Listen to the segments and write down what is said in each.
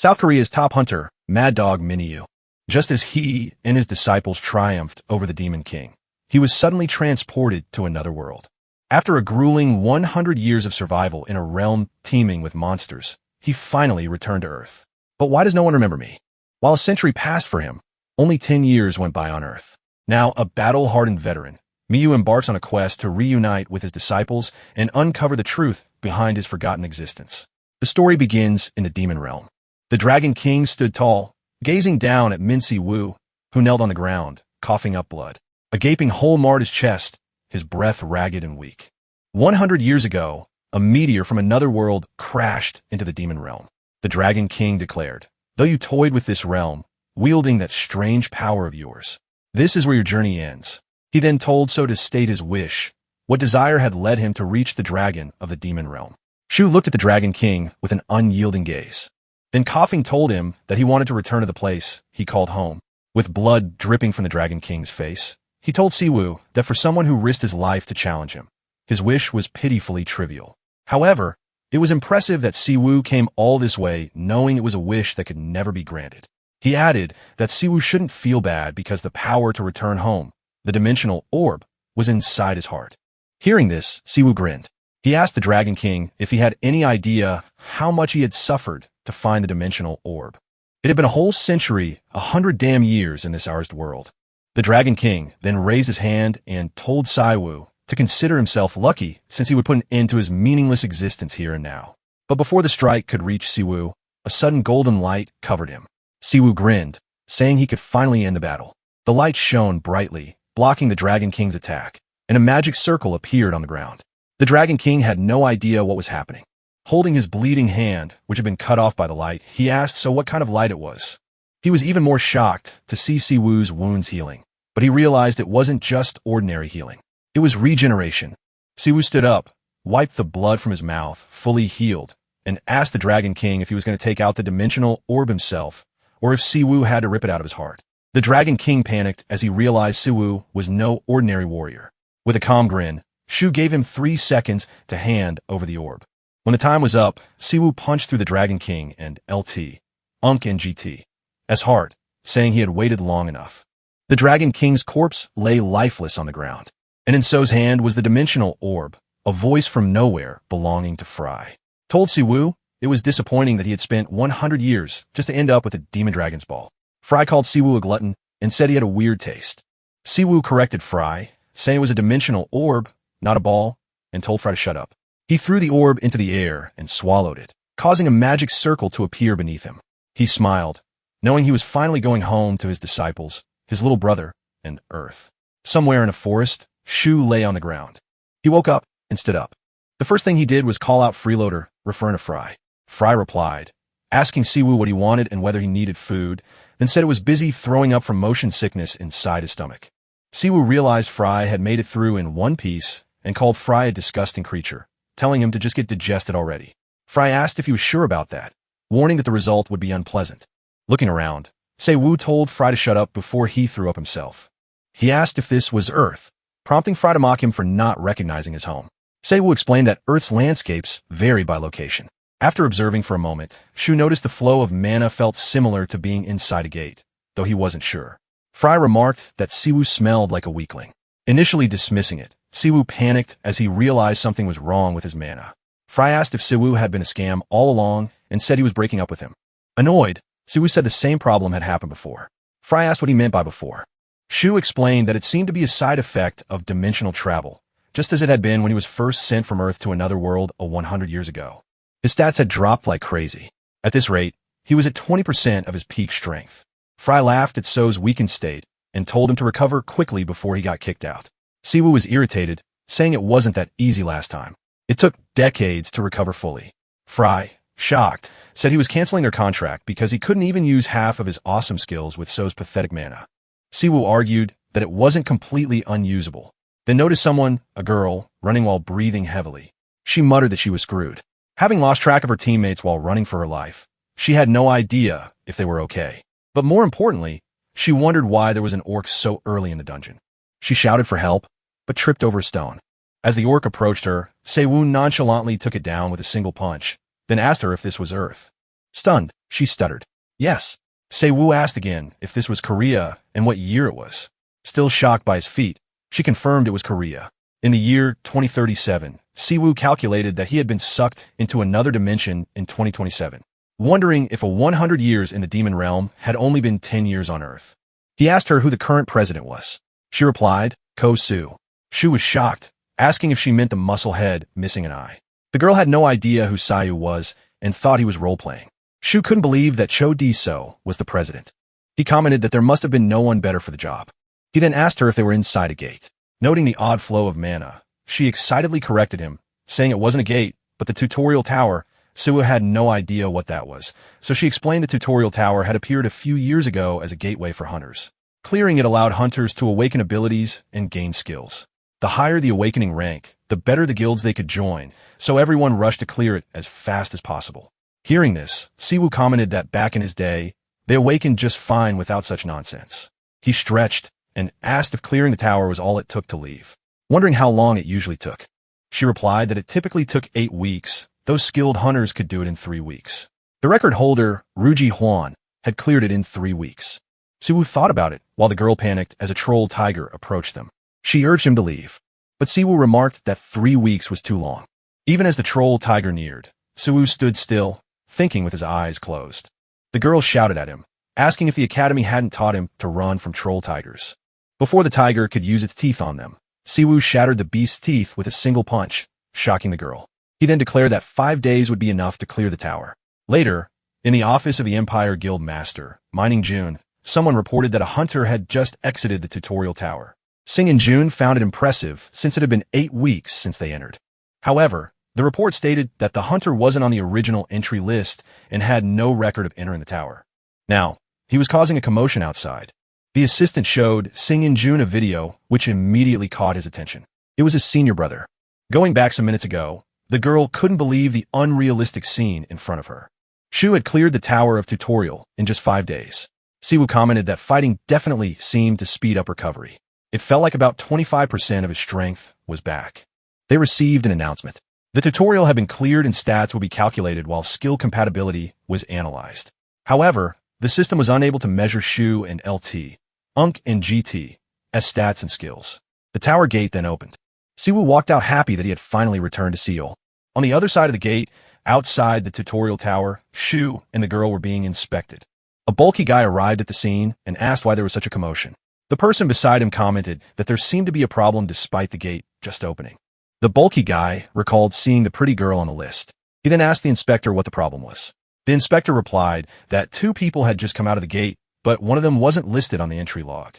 South Korea's top hunter, Mad Dog Minyu. Just as he and his disciples triumphed over the Demon King, he was suddenly transported to another world. After a grueling 100 years of survival in a realm teeming with monsters, he finally returned to Earth. But why does no one remember me? While a century passed for him, only 10 years went by on Earth. Now a battle-hardened veteran, Minyu embarks on a quest to reunite with his disciples and uncover the truth behind his forgotten existence. The story begins in the demon realm. The Dragon King stood tall, gazing down at Min Si-woo, who knelt on the ground, coughing up blood. A gaping hole marred his chest, his breath ragged and weak. 100 years ago, a meteor from another world crashed into the demon realm. The Dragon King declared, "Though you toyed with this realm, wielding that strange power of yours, this is where your journey ends." He then told So to state his wish, what desire had led him to reach the dragon of the demon realm. Shu looked at the Dragon King with an unyielding gaze. Then coughing told him that he wanted to return to the place he called home. With blood dripping from the Dragon King's face, he told Si-woo that for someone who risked his life to challenge him, his wish was pitifully trivial. However, it was impressive that Si-woo came all this way knowing it was a wish that could never be granted. He added that Si-woo shouldn't feel bad because the power to return home, the dimensional orb, was inside his heart. Hearing this, Si-woo grinned. He asked the Dragon King if he had any idea how much he had suffered to find the dimensional orb. It had been a whole century, 100 damn years in this ours world. The Dragon King then raised his hand and told Si-woo to consider himself lucky since he would put an end to his meaningless existence here and now. But before the strike could reach Si-woo, a sudden golden light covered him. Si-woo grinned, saying he could finally end the battle. The light shone brightly, blocking the Dragon King's attack, and a magic circle appeared on the ground. The Dragon King had no idea what was happening. Holding his bleeding hand, which had been cut off by the light, he asked So what kind of light it was. He was even more shocked to see Si-woo's wounds healing, but he realized it wasn't just ordinary healing. It was regeneration. Si-woo stood up, wiped the blood from his mouth, fully healed, and asked the Dragon King if he was going to take out the dimensional orb himself, or if Si-woo had to rip it out of his heart. The Dragon King panicked as he realized Si-woo was no ordinary warrior. With a calm grin, Shu gave him 3 seconds to hand over the orb. When the time was up, Si-woo punched through the Dragon King and LT, Unk and GT, as hard, saying he had waited long enough. The Dragon King's corpse lay lifeless on the ground, and in So's hand was the dimensional orb, a voice from nowhere belonging to Fry. Told Si-woo it was disappointing that he had spent 100 years just to end up with a Demon Dragon's ball. Fry called Si-woo a glutton and said he had a weird taste. Si-woo corrected Fry, saying it was a dimensional orb, not a ball, and told Fry to shut up. He threw the orb into the air and swallowed it, causing a magic circle to appear beneath him. He smiled, knowing he was finally going home to his disciples, his little brother, and Earth. Somewhere in a forest, Shu lay on the ground. He woke up and stood up. The first thing he did was call out Freeloader, referring to Fry. Fry replied, asking Si-woo what he wanted and whether he needed food, then said it was busy throwing up from motion sickness inside his stomach. Si-woo realized Fry had made it through in one piece and called Fry a disgusting creature, telling him to just get digested already. Fry asked if he was sure about that, warning that the result would be unpleasant. Looking around, Si-woo told Fry to shut up before he threw up himself. He asked if this was Earth, prompting Fry to mock him for not recognizing his home. Si-woo explained that Earth's landscapes vary by location. After observing for a moment, Shu noticed the flow of mana felt similar to being inside a gate, though he wasn't sure. Fry remarked that Si-woo smelled like a weakling. Initially dismissing it, Si-woo panicked as he realized something was wrong with his mana. Fry asked if Si-woo had been a scam all along and said he was breaking up with him. Annoyed, Si-woo said the same problem had happened before. Fry asked what he meant by before. Shu explained that it seemed to be a side effect of dimensional travel, just as it had been when he was first sent from Earth to another world 100 years ago. His stats had dropped like crazy. At this rate, he was at 20% of his peak strength. Fry laughed at So's weakened state and told him to recover quickly before he got kicked out. Si-woo was irritated, saying it wasn't that easy last time. It took decades to recover fully. Fry, shocked, said he was canceling their contract because he couldn't even use half of his awesome skills with So's pathetic mana. Si-woo argued that it wasn't completely unusable, then noticed someone, a girl, running while breathing heavily. She muttered that she was screwed. Having lost track of her teammates while running for her life, she had no idea if they were okay. But more importantly, she wondered why there was an orc so early in the dungeon. She shouted for help, but tripped over a stone. As the orc approached her, Si-woo nonchalantly took it down with a single punch, then asked her if this was Earth. Stunned, she stuttered. Yes. Se-woo asked again if this was Korea and what year it was. Still shocked by his feat, she confirmed it was Korea. In the year 2037, Se-woo calculated that he had been sucked into another dimension in 2027, wondering if 100 years in the demon realm had only been 10 years on Earth. He asked her who the current president was. She replied, Ko-soo. Shu was shocked, asking if she meant the muscle head missing an eye. The girl had no idea who Sayu was and thought he was role-playing. Shu couldn't believe that Cho Di-so was the president. He commented that there must have been no one better for the job. He then asked her if they were inside a gate. Noting the odd flow of mana, she excitedly corrected him, saying it wasn't a gate, but the tutorial tower. Suwa had no idea what that was, so she explained the tutorial tower had appeared a few years ago as a gateway for hunters. Clearing it allowed hunters to awaken abilities and gain skills. The higher the awakening rank, the better the guilds they could join, so everyone rushed to clear it as fast as possible. Hearing this, Siwoo commented that back in his day, they awakened just fine without such nonsense. He stretched and asked if clearing the tower was all it took to leave, wondering how long it usually took. She replied that it typically took 8 weeks. Those skilled hunters could do it in 3 weeks. The record holder, Ruji Hwan, had cleared it in 3 weeks. Siwoo thought about it while the girl panicked as a troll tiger approached them. She urged him to leave, but Siwoo remarked that 3 weeks was too long. Even as the troll tiger neared, Siwoo stood still, thinking with his eyes closed. The girl shouted at him, asking if the academy hadn't taught him to run from troll tigers. Before the tiger could use its teeth on them, Siwoo shattered the beast's teeth with a single punch, shocking the girl. He then declared that 5 days would be enough to clear the tower. Later, in the office of the Empire Guild Master, Mining June, someone reported that a hunter had just exited the tutorial tower. Sing and June found it impressive since it had been 8 weeks since they entered. However, the report stated that the hunter wasn't on the original entry list and had no record of entering the tower. Now, he was causing a commotion outside. The assistant showed Sing and June a video which immediately caught his attention. It was his senior brother. Going back some minutes ago, the girl couldn't believe the unrealistic scene in front of her. Shu had cleared the tower of tutorial in just 5 days. Siwoo commented that fighting definitely seemed to speed up recovery. It felt like about 25% of his strength was back. They received an announcement. The tutorial had been cleared and stats would be calculated while skill compatibility was analyzed. However, the system was unable to measure Shu and LT, UNC and GT, as stats and skills. The tower gate then opened. Siwoo walked out happy that he had finally returned to Seoul. On the other side of the gate, outside the tutorial tower, Shu and the girl were being inspected. A bulky guy arrived at the scene and asked why there was such a commotion. The person beside him commented that there seemed to be a problem despite the gate just opening. The bulky guy recalled seeing the pretty girl on the list. He then asked the inspector what the problem was. The inspector replied that 2 people had just come out of the gate, but one of them wasn't listed on the entry log.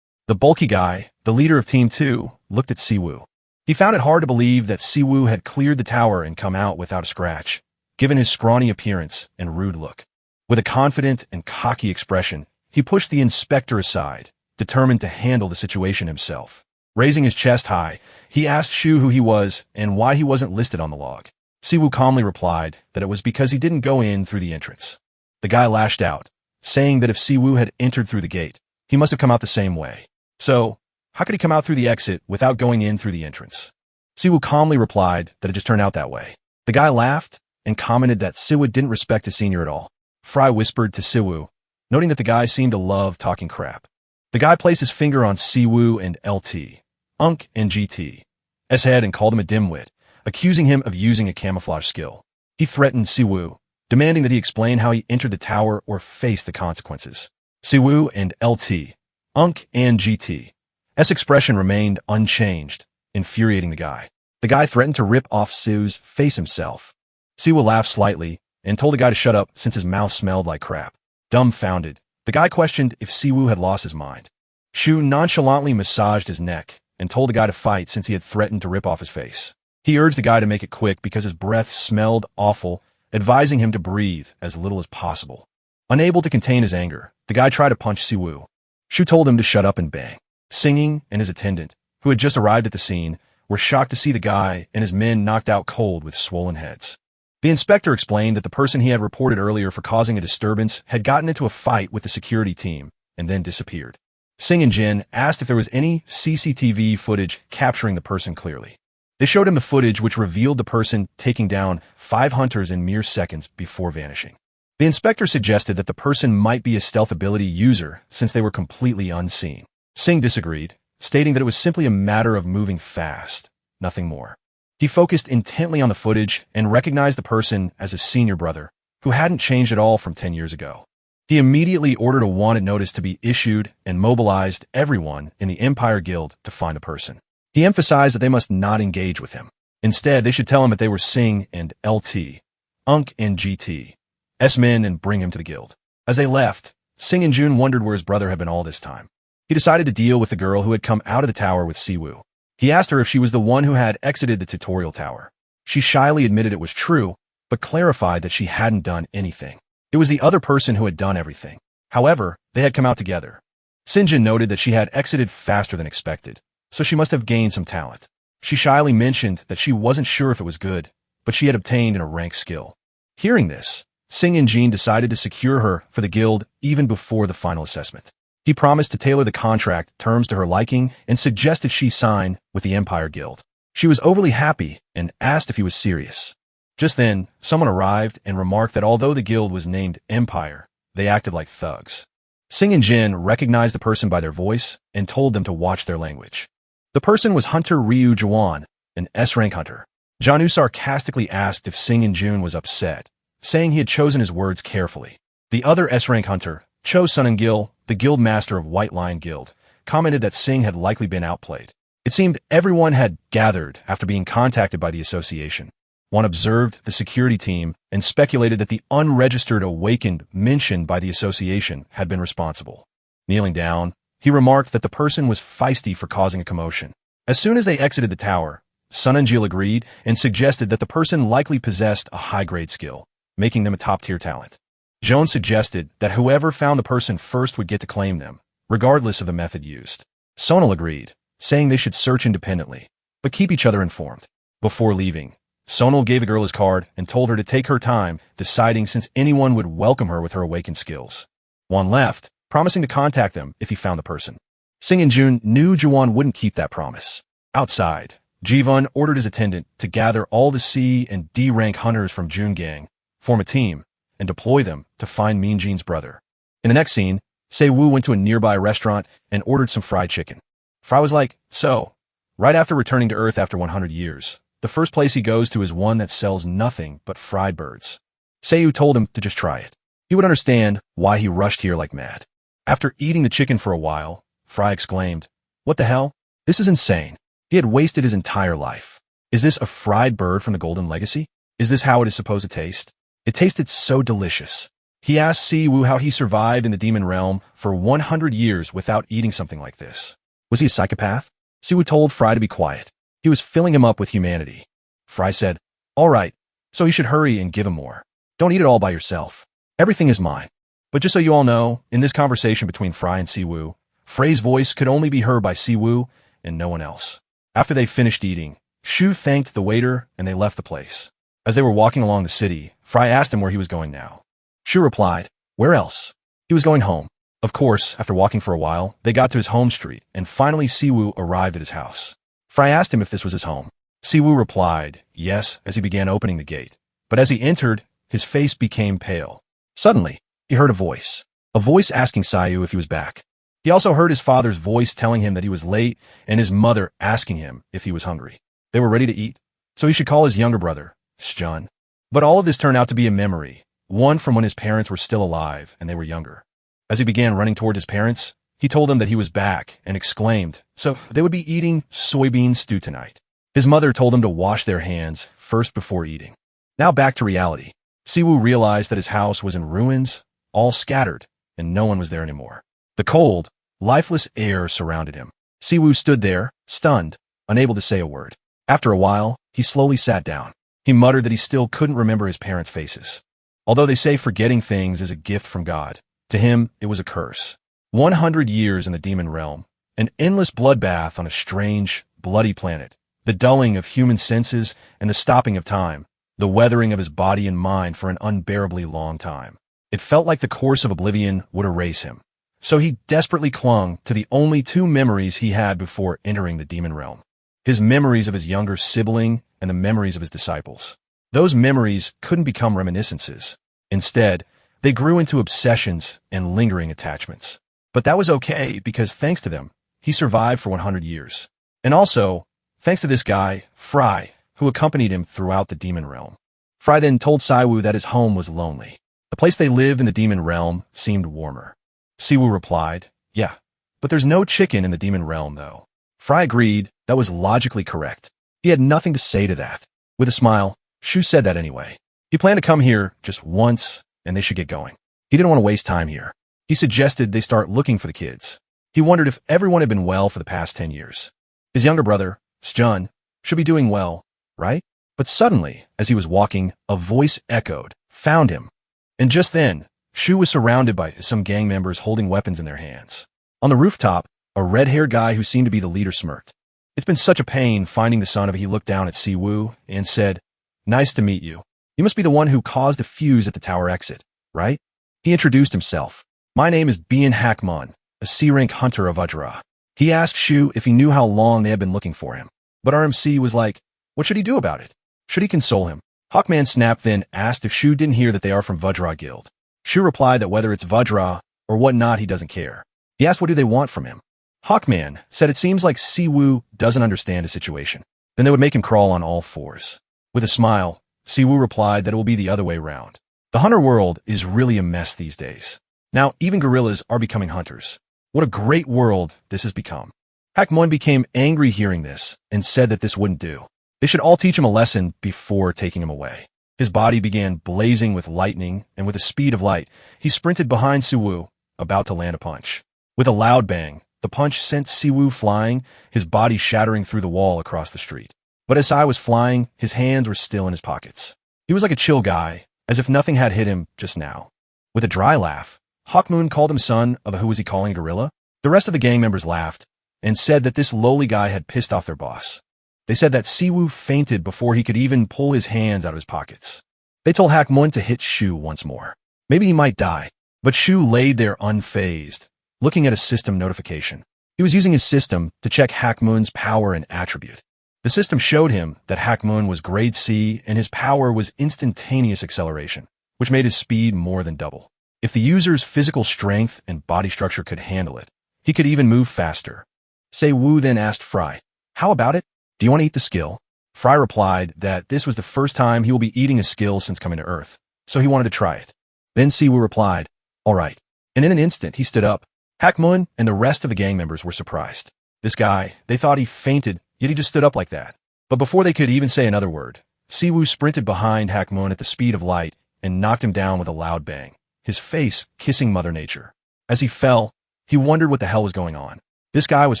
The bulky guy, the leader of Team 2, looked at Siwoo. He found it hard to believe that Siwoo had cleared the tower and come out without a scratch, given his scrawny appearance and rude look. With a confident and cocky expression, he pushed the inspector aside, determined to handle the situation himself. Raising his chest high, he asked Shu who he was and why he wasn't listed on the log. Siwoo calmly replied that it was because he didn't go in through the entrance. The guy lashed out, saying that if Siwoo had entered through the gate, he must have come out the same way. So, how could he come out through the exit without going in through the entrance? Siwoo calmly replied that it just turned out that way. The guy laughed and commented that Siwoo didn't respect his senior at all. Fry whispered to Siwoo, noting that the guy seemed to love talking crap. The guy placed his finger on Siwoo and LT, UNC and GT's head and called him a dimwit, accusing him of using a camouflage skill. He threatened Siwoo, demanding that he explain how he entered the tower or face the consequences. Siwoo and LT, UNC and GT's expression remained unchanged, infuriating the guy. The guy threatened to rip off Siwoo's face himself. Siwoo laughed slightly and told the guy to shut up since his mouth smelled like crap. Dumbfounded, the guy questioned if Siwoo had lost his mind. Shu nonchalantly massaged his neck and told the guy to fight since he had threatened to rip off his face. He urged the guy to make it quick because his breath smelled awful, advising him to breathe as little as possible. Unable to contain his anger, the guy tried to punch Siwoo. Shu told him to shut up and bang. Singing and his attendant, who had just arrived at the scene, were shocked to see the guy and his men knocked out cold with swollen heads. The inspector explained that the person he had reported earlier for causing a disturbance had gotten into a fight with the security team and then disappeared. Sing and Jin asked if there was any CCTV footage capturing the person clearly. They showed him the footage which revealed the person taking down 5 hunters in mere seconds before vanishing. The inspector suggested that the person might be a stealth ability user since they were completely unseen. Singh disagreed, stating that it was simply a matter of moving fast, nothing more. He focused intently on the footage and recognized the person as his senior brother, who hadn't changed at all from 10 years ago. He immediately ordered a wanted notice to be issued and mobilized everyone in the Empire Guild to find the person. He emphasized that they must not engage with him. Instead, they should tell him that they were Singh and LT, Unk and GT, S-men, and bring him to the guild. As they left, Singh and June wondered where his brother had been all this time. He decided to deal with the girl who had come out of the tower with Siwoo. He asked her if she was the one who had exited the tutorial tower. She shyly admitted it was true, but clarified that she hadn't done anything. It was the other person who had done everything. However, they had come out together. Sinjin noted that she had exited faster than expected, so she must have gained some talent. She shyly mentioned that she wasn't sure if it was good, but she had obtained a rank skill. Hearing this, Singh and Jean decided to secure her for the guild even before the final assessment. He promised to tailor the contract terms to her liking and suggested she sign with the Empire Guild. She was overly happy and asked if he was serious. Just then, someone arrived and remarked that although the guild was named Empire, they acted like thugs. Singh and Jin recognized the person by their voice and told them to watch their language. The person was Hunter Ryu Jawan, an S-rank hunter. Janu sarcastically asked if Singh and June was upset, saying he had chosen his words carefully. The other S-rank hunter, Cho Sunangil, the guild master of White Lion Guild, commented that Singh had likely been outplayed. It seemed everyone had gathered after being contacted by the association. One observed the security team and speculated that the unregistered awakened mentioned by the association had been responsible. Kneeling down, he remarked that the person was feisty for causing a commotion. As soon as they exited the tower, Sunanjil agreed and suggested that the person likely possessed a high-grade skill, making them a top-tier talent. Joan suggested that whoever found the person first would get to claim them, regardless of the method used. Sonal agreed, saying they should search independently, but keep each other informed. Before leaving, Sonal gave the girl his card and told her to take her time, deciding since anyone would welcome her with her awakened skills. Juan left, promising to contact them if he found the person. Singh and June knew Juwan wouldn't keep that promise. Outside, Jivan ordered his attendant to gather all the C and D rank hunters from June Gang, form a team, and deploy them to find Mean Jean's brother. In the next scene, Se-woo went to a nearby restaurant and ordered some fried chicken. Fry was like, so, right after returning to Earth after 100 years, the first place he goes to is one that sells nothing but fried birds. Se-woo told him to just try it. He would understand why he rushed here like mad. After eating the chicken for a while, Fry exclaimed, "What the hell? This is insane." He had wasted his entire life. Is this a fried bird from the Golden Legacy? Is this how it is supposed to taste? It tasted so delicious. He asked Si-woo how he survived in the demon realm for 100 years without eating something like this. Was he a psychopath? Si-woo told Fry to be quiet. He was filling him up with humanity. Fry said, "All right, so you should hurry and give him more. Don't eat it all by yourself. Everything is mine." But just so you all know, in this conversation between Fry and Si-woo, Frey's voice could only be heard by Si-woo and no one else. After they finished eating, Shu thanked the waiter and they left the place. As they were walking along the city, Fry asked him where he was going now. Shu replied, "Where else?" He was going home. Of course, after walking for a while, they got to his home street, and finally Si-woo arrived at his house. Fry asked him if this was his home. Si-woo replied, yes, as he began opening the gate. But as he entered, his face became pale. Suddenly, he heard a voice asking Sayu if he was back. He also heard his father's voice telling him that he was late and his mother asking him if he was hungry. They were ready to eat, so he should call his younger brother, Shun. But all of this turned out to be a memory, one from when his parents were still alive and they were younger. As he began running toward his parents, he told them that he was back and exclaimed, so they would be eating soybean stew tonight. His mother told him to wash their hands first before eating. Now back to reality. Si-woo realized that his house was in ruins, all scattered, and no one was there anymore. The cold, lifeless air surrounded him. Si-woo stood there, stunned, unable to say a word. After a while, he slowly sat down. He muttered that he still couldn't remember his parents' faces. Although they say forgetting things is a gift from God, to him it was a curse. 100 years in the demon realm, an endless bloodbath on a strange, bloody planet, the dulling of human senses and the stopping of time, the weathering of his body and mind for an unbearably long time. It felt like the course of oblivion would erase him. So he desperately clung to the only two memories he had before entering the demon realm. His memories of his younger sibling and the memories of his disciples. Those memories couldn't become reminiscences. Instead, They grew into obsessions and lingering attachments. But that was okay because thanks to them, he survived for 100 years. And also, thanks to this guy, Fry, who accompanied him throughout the demon realm. Fry then told Siwoo that his home was lonely. The place they lived in the demon realm seemed warmer. Siwoo replied, "Yeah, but there's no chicken in the demon realm, though." Fry agreed that was logically correct. He had nothing to say to that. With a smile, Shu said that anyway. He planned to come here just once, and they should get going. He didn't want to waste time here. He suggested they start looking for the kids. He wondered if everyone had been well for the past 10 years. His younger brother, Sjun, should be doing well, right? But suddenly, as he was walking, a voice echoed, "Found him." And just then, Shu was surrounded by some gang members holding weapons in their hands. On the rooftop, a red-haired guy who seemed to be the leader smirked. "It's been such a pain finding the son of," he looked down at Siwoo and said, "Nice to meet you. You must be the one who caused a fuse at the tower exit, right?" He introduced himself. "My name is Bien Hakmon, a C-rank hunter of Vajra." He asked Shu if he knew how long they had been looking for him. But RMC was like, what should he do about it? Should he console him? Hawkman Snap then asked if Shu didn't hear that they are from Vajra Guild. Shu replied that whether it's Vajra or whatnot, he doesn't care. He asked what do they want from him. Hawkman said it seems like Siwoo doesn't understand his situation. Then they would make him crawl on all fours. With a smile, Siwoo replied that it will be the other way round. The hunter world is really a mess these days. Now, even gorillas are becoming hunters. What a great world this has become. Hakmon became angry hearing this and said that this wouldn't do. They should all teach him a lesson before taking him away. His body began blazing with lightning, and with the speed of light, he sprinted behind Siwoo, about to land a punch. With a loud bang, the punch sent Siwoo flying, his body shattering through the wall across the street. But as Sai was flying, his hands were still in his pockets. He was like a chill guy, as if nothing had hit him just now. With a dry laugh, Hawkmoon called him son of a who was he calling a gorilla? The rest of the gang members laughed and said that this lowly guy had pissed off their boss. They said that Siwoo fainted before he could even pull his hands out of his pockets. They told Hakmon to hit Shu once more. Maybe he might die. But Shu laid there unfazed, looking at a system notification. He was using his system to check Hakmon's power and attribute. The system showed him that Hakmon was grade C and his power was instantaneous acceleration, which made his speed more than double. If the user's physical strength and body structure could handle it, he could even move faster. Siwoo then asked Fry, "How about it? Do you want to eat the skill?" Fry replied that this was the first time he will be eating a skill since coming to Earth, so he wanted to try it. Then Siwoo replied, "All right." And in an instant, he stood up. Hakmon and the rest of the gang members were surprised. This guy, they thought he fainted, yet he just stood up like that. But before they could even say another word, Siwoo sprinted behind Hakmon at the speed of light and knocked him down with a loud bang, his face kissing Mother Nature. As he fell, he wondered what the hell was going on. This guy was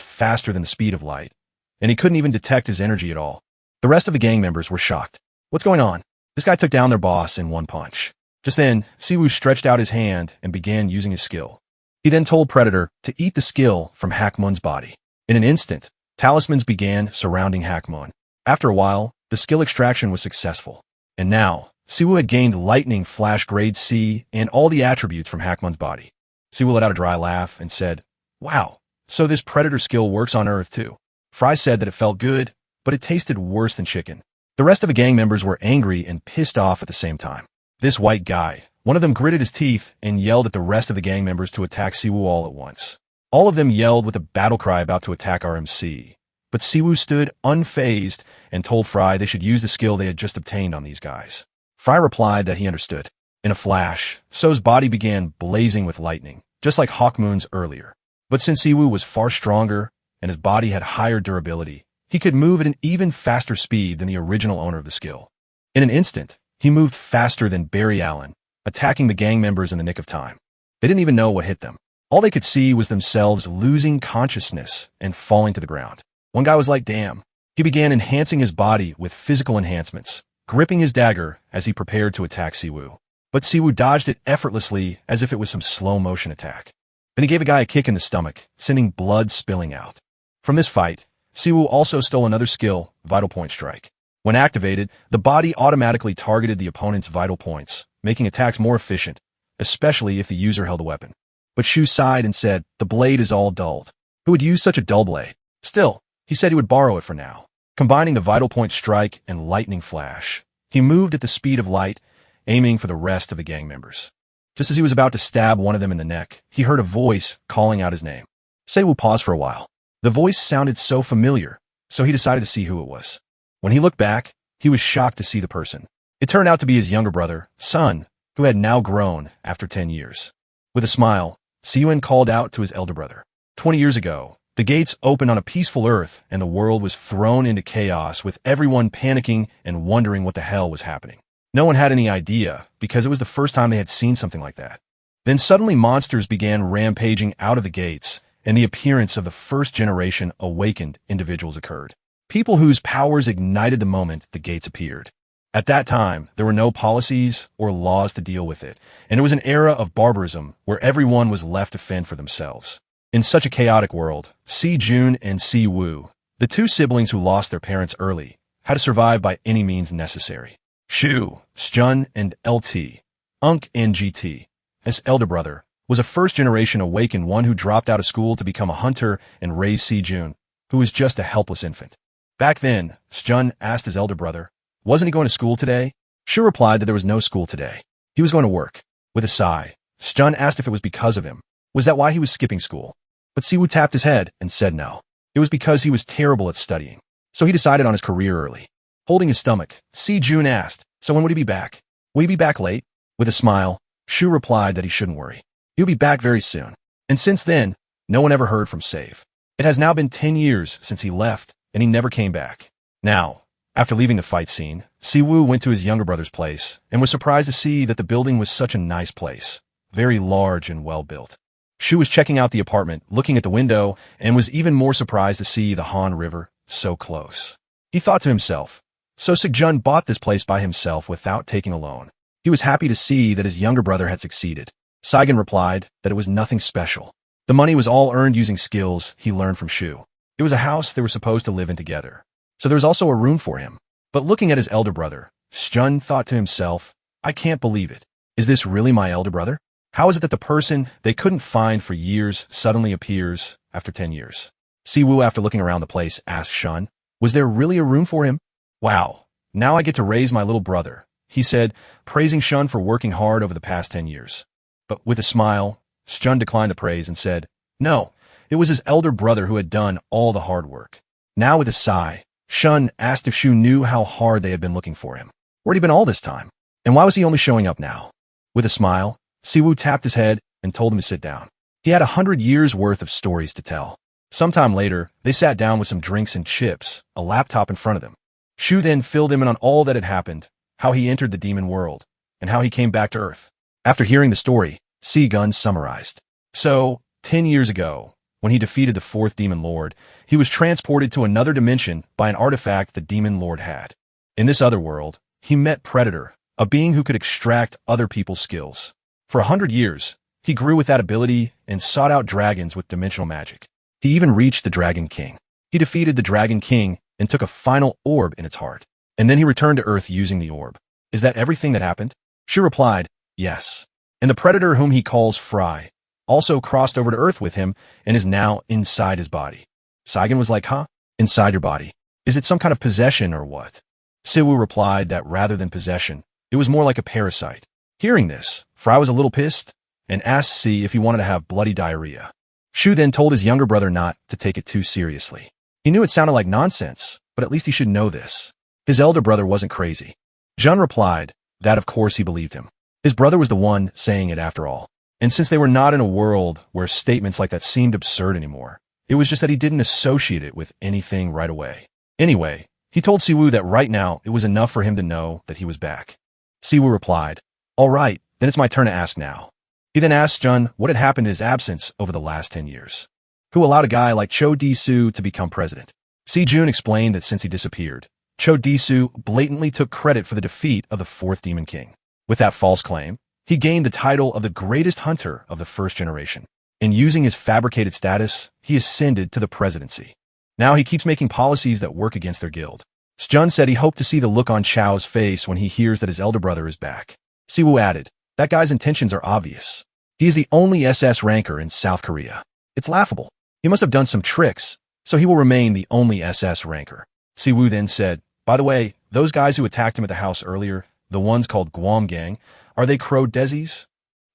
faster than the speed of light, and he couldn't even detect his energy at all. The rest of the gang members were shocked. What's going on? This guy took down their boss in one punch. Just then, Siwoo stretched out his hand and began using his skill. He then told Predator to eat the skill from Hakmon's body. In an instant, talismans began surrounding Hakmon. After a while, the skill extraction was successful. And now, Siwoo had gained Lightning Flash Grade C and all the attributes from Hakmon's body. Siwoo let out a dry laugh and said, "Wow, so this Predator skill works on Earth too." Fry said that it felt good, but it tasted worse than chicken. The rest of the gang members were angry and pissed off at the same time. This white guy, one of them gritted his teeth and yelled at the rest of the gang members to attack Siwoo all at once. All of them yelled with a battle cry about to attack RMC. But Siwoo stood unfazed and told Fry they should use the skill they had just obtained on these guys. Fry replied that he understood. In a flash, So's body began blazing with lightning, just like Hawkmoon's earlier. But since Siwoo was far stronger and his body had higher durability, he could move at an even faster speed than the original owner of the skill. In an instant, he moved faster than Barry Allen, attacking the gang members in the nick of time. They didn't even know what hit them. All they could see was themselves losing consciousness and falling to the ground. One guy was like, damn. He began enhancing his body with physical enhancements, gripping his dagger as he prepared to attack Siwoo. But Siwoo dodged it effortlessly as if it was some slow-motion attack. Then he gave a guy a kick in the stomach, sending blood spilling out. From this fight, Siwoo also stole another skill, Vital Point Strike. When activated, the body automatically targeted the opponent's vital points, making attacks more efficient, especially if the user held a weapon. But Shu sighed and said, the blade is all dulled. Who would use such a dull blade? Still, he said he would borrow it for now. Combining the Vital Point Strike and Lightning Flash, he moved at the speed of light, aiming for the rest of the gang members. Just as he was about to stab one of them in the neck, he heard a voice calling out his name. Seiwu paused for a while. The voice sounded so familiar, so he decided to see who it was. When he looked back, he was shocked to see the person. It turned out to be his younger brother, Sun, who had now grown after 10 years. With a smile, Siyun called out to his elder brother. 20 years ago, the gates opened on a peaceful earth and the world was thrown into chaos with everyone panicking and wondering what the hell was happening. No one had any idea because it was the first time they had seen something like that. Then suddenly monsters began rampaging out of the gates and the appearance of the first generation awakened individuals occurred. People whose powers ignited the moment the gates appeared. At that time, there were no policies or laws to deal with it, and it was an era of barbarism where everyone was left to fend for themselves. In such a chaotic world, Si Jun and Si Woo, the two siblings who lost their parents early, had to survive by any means necessary. Shu, Sjun, and LT, Unk and GT, his elder brother, was a first-generation awakened one who dropped out of school to become a hunter and raise Si Jun, who was just a helpless infant. Back then, Sjun asked his elder brother, wasn't he going to school today? Shu replied that there was no school today. He was going to work. With a sigh, Sjun asked if it was because of him. Was that why he was skipping school? But Siwoo tapped his head and said no. It was because he was terrible at studying. So he decided on his career early. Holding his stomach, Si Jun asked, so when would he be back? Will he be back late? With a smile, Shu replied that he shouldn't worry. He'll be back very soon. And since then, no one ever heard from Save. It has now been 10 years since he left, and he never came back. Now, after leaving the fight scene, Siwoo went to his younger brother's place and was surprised to see that the building was such a nice place, very large and well-built. Shu was checking out the apartment, looking at the window, and was even more surprised to see the Han River so close. He thought to himself, so Seokjun bought this place by himself without taking a loan. He was happy to see that his younger brother had succeeded. Saigon replied that it was nothing special. The money was all earned using skills he learned from Shu. It was a house they were supposed to live in together. So there was also a room for him. But looking at his elder brother, Sjun thought to himself, I can't believe it. Is this really my elder brother? How is it that the person they couldn't find for years suddenly appears after 10 years? Siwoo, after looking around the place, asked Shun, was there really a room for him? Wow, now I get to raise my little brother, he said, praising Shun for working hard over the past 10 years. But with a smile, Shun declined the praise and said, no, it was his elder brother who had done all the hard work. Now with a sigh, Shun asked if Shu knew how hard they had been looking for him. Where'd he been all this time? And why was he only showing up now? With a smile, Siwoo tapped his head and told him to sit down. He had 100 years worth of stories to tell. Sometime later, they sat down with some drinks and chips, a laptop in front of them. Shu then filled him in on all that had happened, how he entered the demon world, and how he came back to Earth. After hearing the story, Si-gun summarized. So, 10 years ago, when he defeated the fourth demon lord, he was transported to another dimension by an artifact the demon lord had. In this other world, he met Predator, a being who could extract other people's skills. For 100 years, he grew with that ability and sought out dragons with dimensional magic. He even reached the Dragon King. He defeated the Dragon King and took a final orb in its heart. And then he returned to Earth using the orb. Is that everything that happened? She replied, yes. And the Predator, whom he calls Fry, also crossed over to Earth with him and is now inside his body. Saigon was like, huh? Inside your body? Is it some kind of possession or what? Siwoo replied that rather than possession, it was more like a parasite. Hearing this, Fry was a little pissed and asked Si if he wanted to have bloody diarrhea. Shu then told his younger brother not to take it too seriously. He knew it sounded like nonsense, but at least he should know this. His elder brother wasn't crazy. Jun replied that of course he believed him. His brother was the one saying it after all. And since they were not in a world where statements like that seemed absurd anymore, it was just that he didn't associate it with anything right away. Anyway, he told Siwoo that right now it was enough for him to know that he was back. Siwoo replied, all right, then it's my turn to ask now. He then asked Jun what had happened in his absence over the last 10 years. Who allowed a guy like Cho Di-soo to become president? Si-jun explained that since he disappeared, Cho Di-soo blatantly took credit for the defeat of the fourth Demon King. With that false claim, he gained the title of the greatest hunter of the first generation. And using his fabricated status, he ascended to the presidency. Now he keeps making policies that work against their guild. Jun said he hoped to see the look on Chao's face when he hears that his elder brother is back. Siwoo added, that guy's intentions are obvious. He is the only SS ranker in South Korea. It's laughable. He must have done some tricks, so he will remain the only SS ranker. Siwoo then said, by the way, those guys who attacked him at the house earlier, the ones called Guam Gang, are they Crow Desis?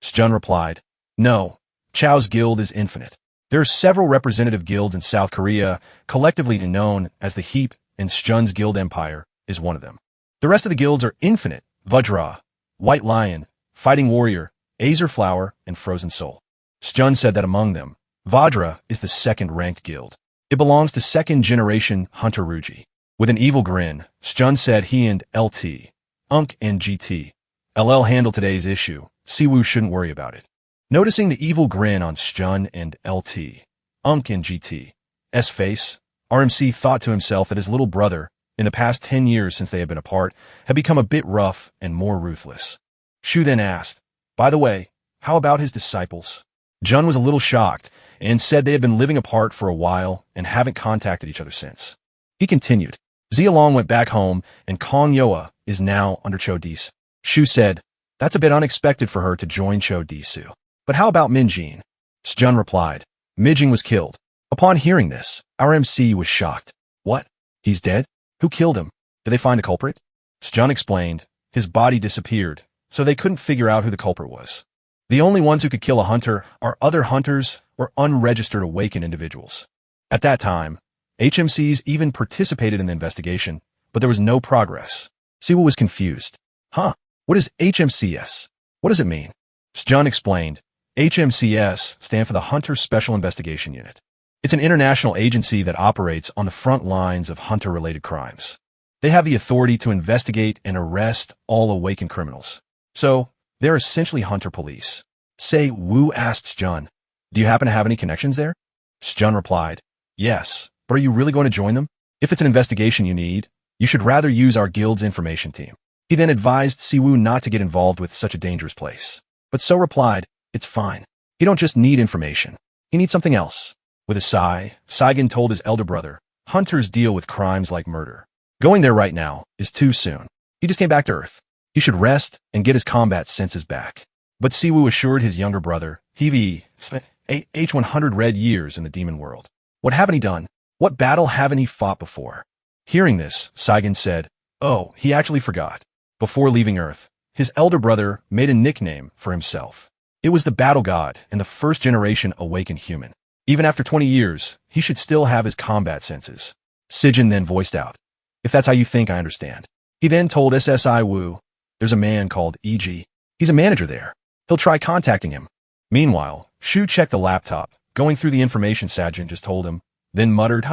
Sjun replied, "No, Chao's guild is infinite. There are several representative guilds in South Korea, collectively known as the Heap, and Sjun's guild empire is one of them. The rest of the guilds are infinite: Vajra, White Lion, Fighting Warrior, Azer Flower, and Frozen Soul." Sjun said that among them, Vajra is the second-ranked guild. It belongs to second-generation Hunter Ruji. With an evil grin, Sjun said he and LT, Unk and GT, LL handle today's issue. Siwoo shouldn't worry about it. Noticing the evil grin on Sjun and LT, Unk and GT's face, RMC thought to himself that his little brother, in the past 10 years since they had been apart, had become a bit rough and more ruthless. Shu then asked, "By the way, how about his disciples?" Jun was a little shocked and said they had been living apart for a while and haven't contacted each other since. He continued, "Zialong went back home and Kong Yoa is now under Cho Disu." Shu said, "That's a bit unexpected for her to join Cho Disu. But how about Minjin?" Sjun replied, "Mijing was killed." Upon hearing this, our MC was shocked. "What? He's dead? Who killed him? Did they find a culprit?" Sjun explained, "His body disappeared, so they couldn't figure out who the culprit was. The only ones who could kill a hunter are other hunters or unregistered awakened individuals." At that time, HMCs even participated in the investigation, but there was no progress. Siwa was confused. "Huh? What is HMCS? What does it mean?" Sjun explained, HMCS stand for the Hunter Special Investigation Unit. It's an international agency that operates on the front lines of hunter-related crimes. They have the authority to investigate and arrest all awakened criminals. So, they're essentially hunter police. Say, Wu asked Sjun, "Do you happen to have any connections there?" Sjun replied, "Yes, but are you really going to join them? If it's an investigation you need, you should rather use our guild's information team." He then advised Siwoo not to get involved with such a dangerous place. But So replied, "It's fine. He don't just need information. He needs something else." With a sigh, Saigon told his elder brother, "Hunters deal with crimes like murder. Going there right now is too soon. He just came back to Earth. He should rest and get his combat senses back." But Siwoo assured his younger brother, "He spent H100 red years in the demon world. What haven't he done? What battle haven't he fought before?" Hearing this, Saigon said, "Oh, he actually forgot. Before leaving Earth, his elder brother made a nickname for himself. It was the Battle God and the first-generation awakened human. Even after 20 years, he should still have his combat senses." Sijin then voiced out, "If that's how you think, I understand." He then told SSI Wu, "There's a man called E.G. He's a manager there. He'll try contacting him." Meanwhile, Shu checked the laptop, going through the information Sajin just told him, then muttered,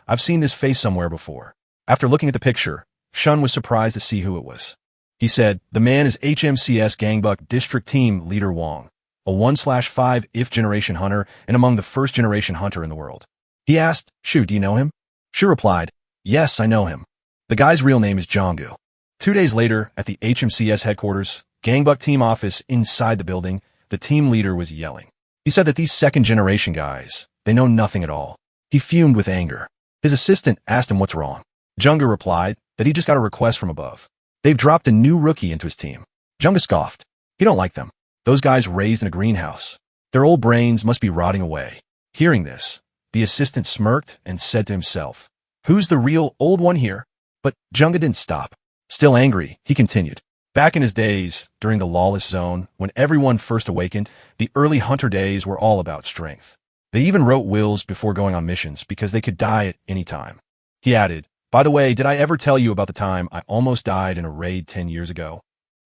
"I've seen this face somewhere before." After looking at the picture, Shun was surprised to see who it was. He said, "The man is HMCS Gangbuck District Team Leader Wong, a 1/5 if generation hunter and among the first generation hunter in the world." He asked, "Shu, do you know him?" Shu replied, "Yes, I know him. The guy's real name is Jonggu." 2 days later, at the HMCS headquarters, Gangbuck team office inside the building, the team leader was yelling. He said that these second-generation guys, they know nothing at all. He fumed with anger. His assistant asked him what's wrong. Jungga replied that he just got a request from above. They've dropped a new rookie into his team. Jungga scoffed. He don't like them. Those guys raised in a greenhouse. Their old brains must be rotting away. Hearing this, the assistant smirked and said to himself, "Who's the real old one here?" But Jungga didn't stop. Still angry, he continued. Back in his days, during the lawless zone, when everyone first awakened, the early hunter days were all about strength. They even wrote wills before going on missions because they could die at any time. He added, "By the way, did I ever tell you about the time I almost died in a raid 10 years ago?"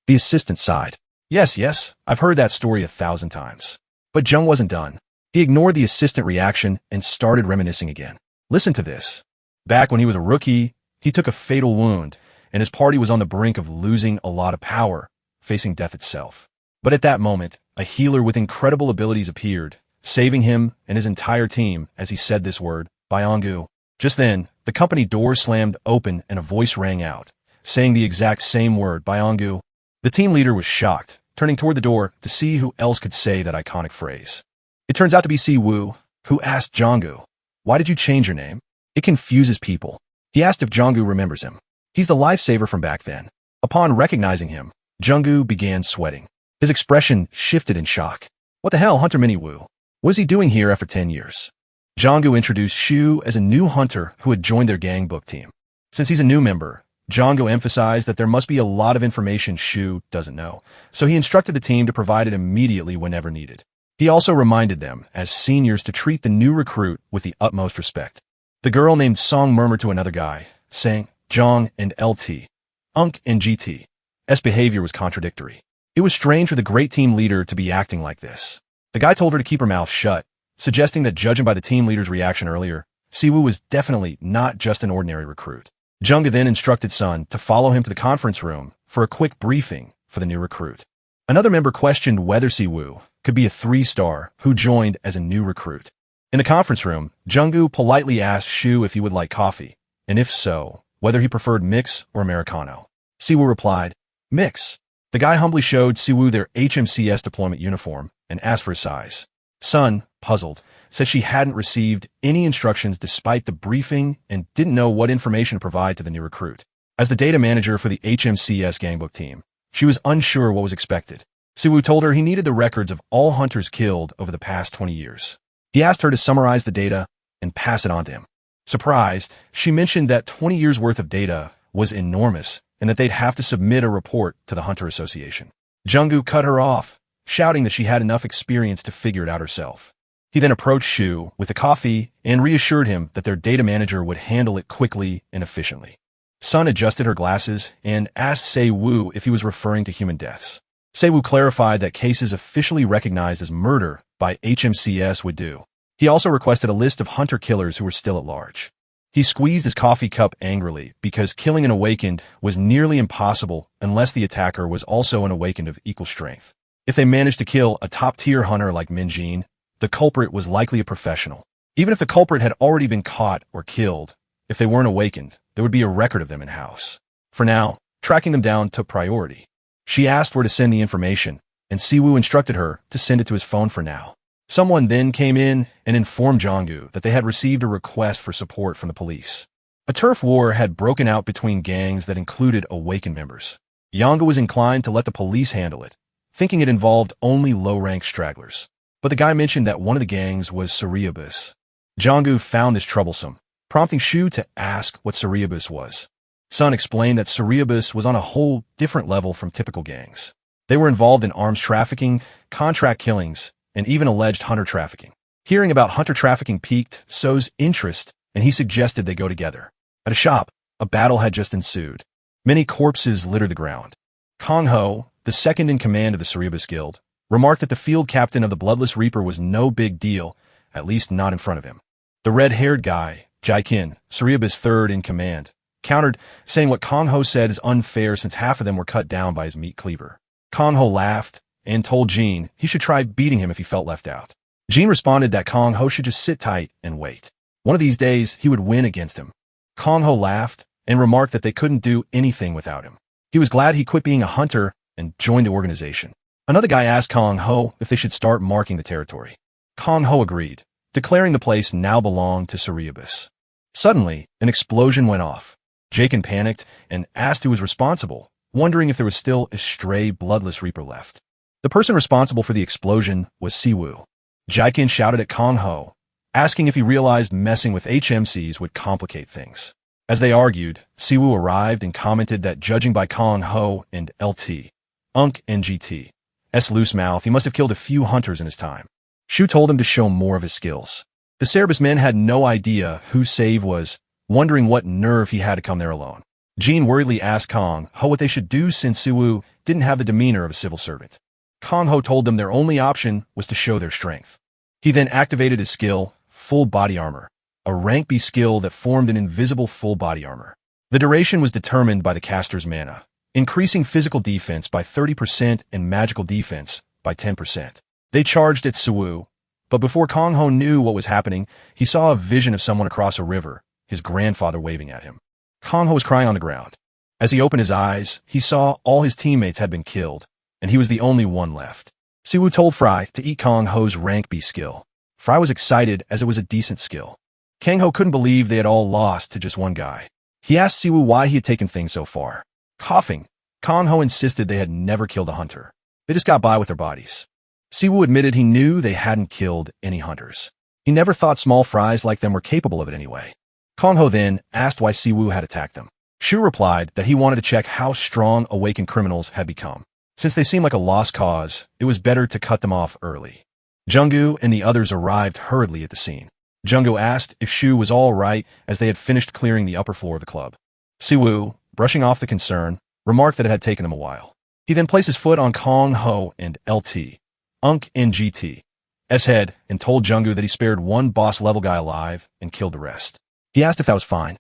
The assistant sighed. Yes, I've heard that story 1,000 times." But Jung wasn't done. He ignored the assistant reaction and started reminiscing again. Listen to this. Back when he was a rookie, he took a fatal wound, and his party was on the brink of losing a lot of power, facing death itself. But at that moment, a healer with incredible abilities appeared, saving him and his entire team as he said this word, Byongu. Just then, the company doors slammed open and a voice rang out, saying the exact same word, Byongu. The team leader was shocked, turning toward the door to see who else could say that iconic phrase. It turns out to be Si Woo, who asked Jonggu, "Why did you change your name?" It confuses people. He asked if Jonggu remembers him. He's the lifesaver from back then. Upon recognizing him, Jonggu began sweating. His expression shifted in shock. What the hell, Hunter Mini Woo? What is he doing here after 10 years? Jonggu introduced Shu as a new hunter who had joined their gang book team. Since he's a new member, Jonggo emphasized that there must be a lot of information Shu doesn't know, so he instructed the team to provide it immediately whenever needed. He also reminded them, as seniors, to treat the new recruit with the utmost respect. The girl named Song murmured to another guy, saying, Jong and LT, Unk and GT. S behavior was contradictory. It was strange for the great team leader to be acting like this. The guy told her to keep her mouth shut, suggesting that judging by the team leader's reaction earlier, Siwoo was definitely not just an ordinary recruit. Jungga then instructed Sun to follow him to the conference room for a quick briefing for the new recruit. Another member questioned whether Siwoo could be a 3-star who joined as a new recruit. In the conference room, Junggu politely asked Shu if he would like coffee, and if so, whether he preferred mix or Americano. Siwoo replied, mix. The guy humbly showed Siwoo their HMCS deployment uniform and asked for his size. Sun, puzzled, said she hadn't received any instructions despite the briefing and didn't know what information to provide to the new recruit. As the data manager for the HMCS gangbook team, she was unsure what was expected. Siwoo told her he needed the records of all hunters killed over the past 20 years. He asked her to summarize the data and pass it on to him. Surprised, she mentioned that 20 years' worth of data was enormous and that they'd have to submit a report to the Hunter Association. Junggu cut her off, shouting that she had enough experience to figure it out herself. He then approached Shu with a coffee and reassured him that their data manager would handle it quickly and efficiently. Sun adjusted her glasses and asked Se-woo if he was referring to human deaths. Se-woo clarified that cases officially recognized as murder by HMCS would do. He also requested a list of hunter killers who were still at large. He squeezed his coffee cup angrily because killing an awakened was nearly impossible unless the attacker was also an awakened of equal strength. If they managed to kill a top-tier hunter like Minjin, the culprit was likely a professional. Even if the culprit had already been caught or killed, if they weren't awakened, there would be a record of them in-house. For now, tracking them down took priority. She asked where to send the information, and Siwoo instructed her to send it to his phone for now. Someone then came in and informed Jonggu that they had received a request for support from the police. A turf war had broken out between gangs that included awakened members. Yonga was inclined to let the police handle it, thinking it involved only low-ranked stragglers. But the guy mentioned that one of the gangs was Suryabus. Jonggu found this troublesome, prompting Shu to ask what Suryabus was. Sun explained that Suryabus was on a whole different level from typical gangs. They were involved in arms trafficking, contract killings, and even alleged hunter trafficking. Hearing about hunter trafficking piqued So's interest, and he suggested they go together. At a shop, a battle had just ensued. Many corpses littered the ground. Kong Ho, the second in command of the Suryabus Guild, remarked that the field captain of the Bloodless Reaper was no big deal, at least not in front of him. The red-haired guy, Jaikin, Suryabus' third in command, countered, saying what Kong Ho said is unfair since half of them were cut down by his meat cleaver. Kong Ho laughed and told Jean he should try beating him if he felt left out. Jean responded that Kong Ho should just sit tight and wait. One of these days, he would win against him. Kong Ho laughed and remarked that they couldn't do anything without him. He was glad he quit being a hunter and joined the organization. Another guy asked Kong Ho if they should start marking the territory. Kong Ho agreed, declaring the place now belonged to Suryabus. Suddenly, an explosion went off. Jakin panicked and asked who was responsible, wondering if there was still a stray Bloodless Reaper left. The person responsible for the explosion was Siwoo. Jaikin shouted at Kong Ho, asking if he realized messing with HMCs would complicate things. As they argued, Siwoo arrived and commented that judging by Kong Ho and LT, Unk and GT's loose mouth, he must have killed a few hunters in his time. Shu told him to show more of his skills. The Cerebus men had no idea who Save was, wondering what nerve he had to come there alone. Jean worriedly asked Kong Ho what they should do since Siwoo didn't have the demeanor of a civil servant. Kong Ho told them their only option was to show their strength. He then activated his skill, Full Body Armor, a rank B skill that formed an invisible full body armor. The duration was determined by the caster's mana, increasing physical defense by 30% and magical defense by 10%. They charged at Siwoo, but before Kong Ho knew what was happening, he saw a vision of someone across a river, his grandfather waving at him. Kong Ho was crying on the ground. As he opened his eyes, he saw all his teammates had been killed, and he was the only one left. Siwoo told Fry to eat Kong Ho's rank B skill. Fry was excited as it was a decent skill. Kang Ho couldn't believe they had all lost to just one guy. He asked Siwoo why he had taken things so far. Coughing, Kong Ho insisted they had never killed a hunter. They just got by with their bodies. Siwoo admitted he knew they hadn't killed any hunters. He never thought small fries like them were capable of it anyway. Kong Ho then asked why Siwoo had attacked them. Shu replied that he wanted to check how strong awakened criminals had become. Since they seemed like a lost cause, it was better to cut them off early. Junggu and the others arrived hurriedly at the scene. Junggu asked if Shu was all right as they had finished clearing the upper floor of the club. Siwoo, brushing off the concern, remarked that it had taken them a while. He then placed his foot on Kong Ho and LT, Unk and GT's head and told Junggu that he spared one boss-level guy alive and killed the rest. He asked if that was fine.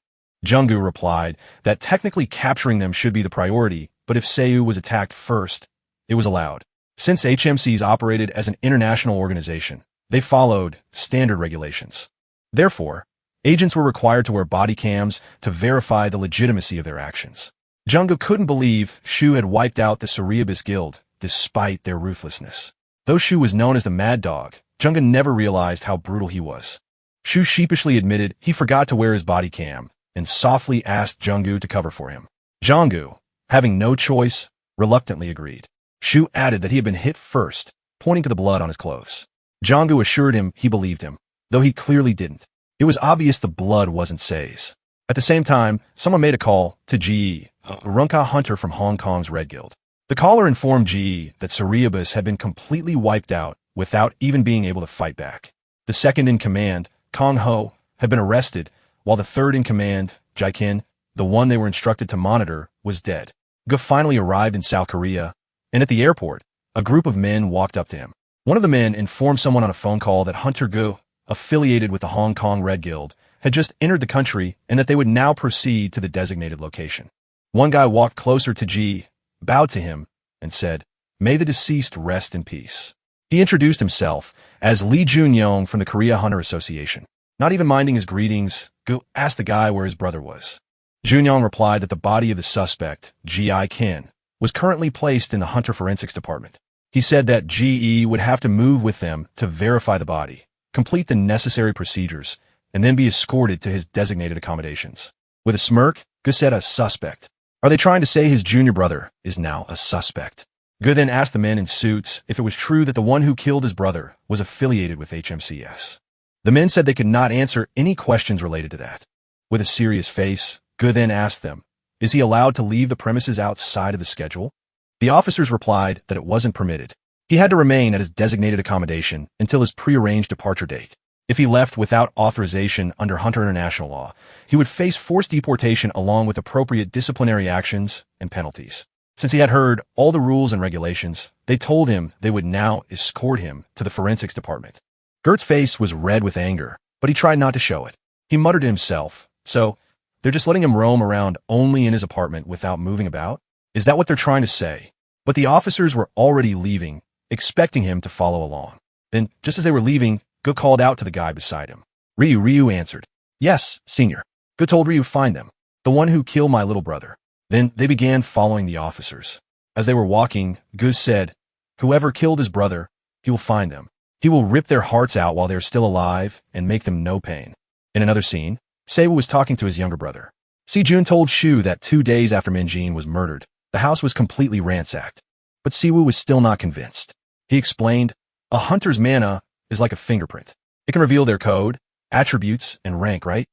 Junggu replied that technically capturing them should be the priority, but if Seiyu was attacked first, it was allowed. Since HMCs operated as an international organization, they followed standard regulations. Therefore, agents were required to wear body cams to verify the legitimacy of their actions. Junggu couldn't believe Shu had wiped out the Cerebus Guild, despite their ruthlessness. Though Shu was known as the Mad Dog, Junggu never realized how brutal he was. Shu sheepishly admitted he forgot to wear his body cam, and softly asked Junggu to cover for him. Junggu, having no choice, reluctantly agreed. Shu added that he had been hit first, pointing to the blood on his clothes. Junggu assured him he believed him, though he clearly didn't. It was obvious the blood wasn't Sei's. At the same time, someone made a call to GE, a Runka hunter from Hong Kong's Red Guild. The caller informed GE that Cerebus had been completely wiped out without even being able to fight back. The second in command, Kong Ho, had been arrested, while the third in command, Jaikin, the one they were instructed to monitor, was dead. Gu finally arrived in South Korea, and at the airport, a group of men walked up to him. One of the men informed someone on a phone call that Hunter Gu, affiliated with the Hong Kong Red Guild, had just entered the country and that they would now proceed to the designated location. One guy walked closer to Ji, bowed to him, and said, "May the deceased rest in peace." He introduced himself as Lee Jun-yong from the Korea Hunter Association. Not even minding his greetings, Gu asked the guy where his brother was. Jun-yong replied that the body of the suspect, G.I. Kin, was currently placed in the Hunter Forensics Department. He said that GE would have to move with them to verify the body, complete the necessary procedures, and then be escorted to his designated accommodations. With a smirk, Gu said a suspect. Are they trying to say his junior brother is now a suspect? Gu then asked the men in suits if it was true that the one who killed his brother was affiliated with HMCS. The men said they could not answer any questions related to that. With a serious face, Gu then asked them, is he allowed to leave the premises outside of the schedule? The officers replied that it wasn't permitted. He had to remain at his designated accommodation until his prearranged departure date. If he left without authorization under Hunter International law, he would face forced deportation along with appropriate disciplinary actions and penalties. Since he had heard all the rules and regulations, they told him they would now escort him to the forensics department. Gert's face was red with anger, but he tried not to show it. He muttered to himself, so they're just letting him roam around only in his apartment without moving about? Is that what they're trying to say? But the officers were already leaving, expecting him to follow along. Then, just as they were leaving, Gu called out to the guy beside him. Ryu answered. Yes, senior. Gu told Ryu find them. The one who killed my little brother. Then they began following the officers. As they were walking, Gu said, whoever killed his brother, he will find them. He will rip their hearts out while they are still alive and make them no pain. In another scene, Seiwu was talking to his younger brother. Si-jun told Shu that 2 days after Min-jin was murdered, the house was completely ransacked. But Siwoo was still not convinced. He explained, a hunter's mana is like a fingerprint. It can reveal their code, attributes, and rank, right?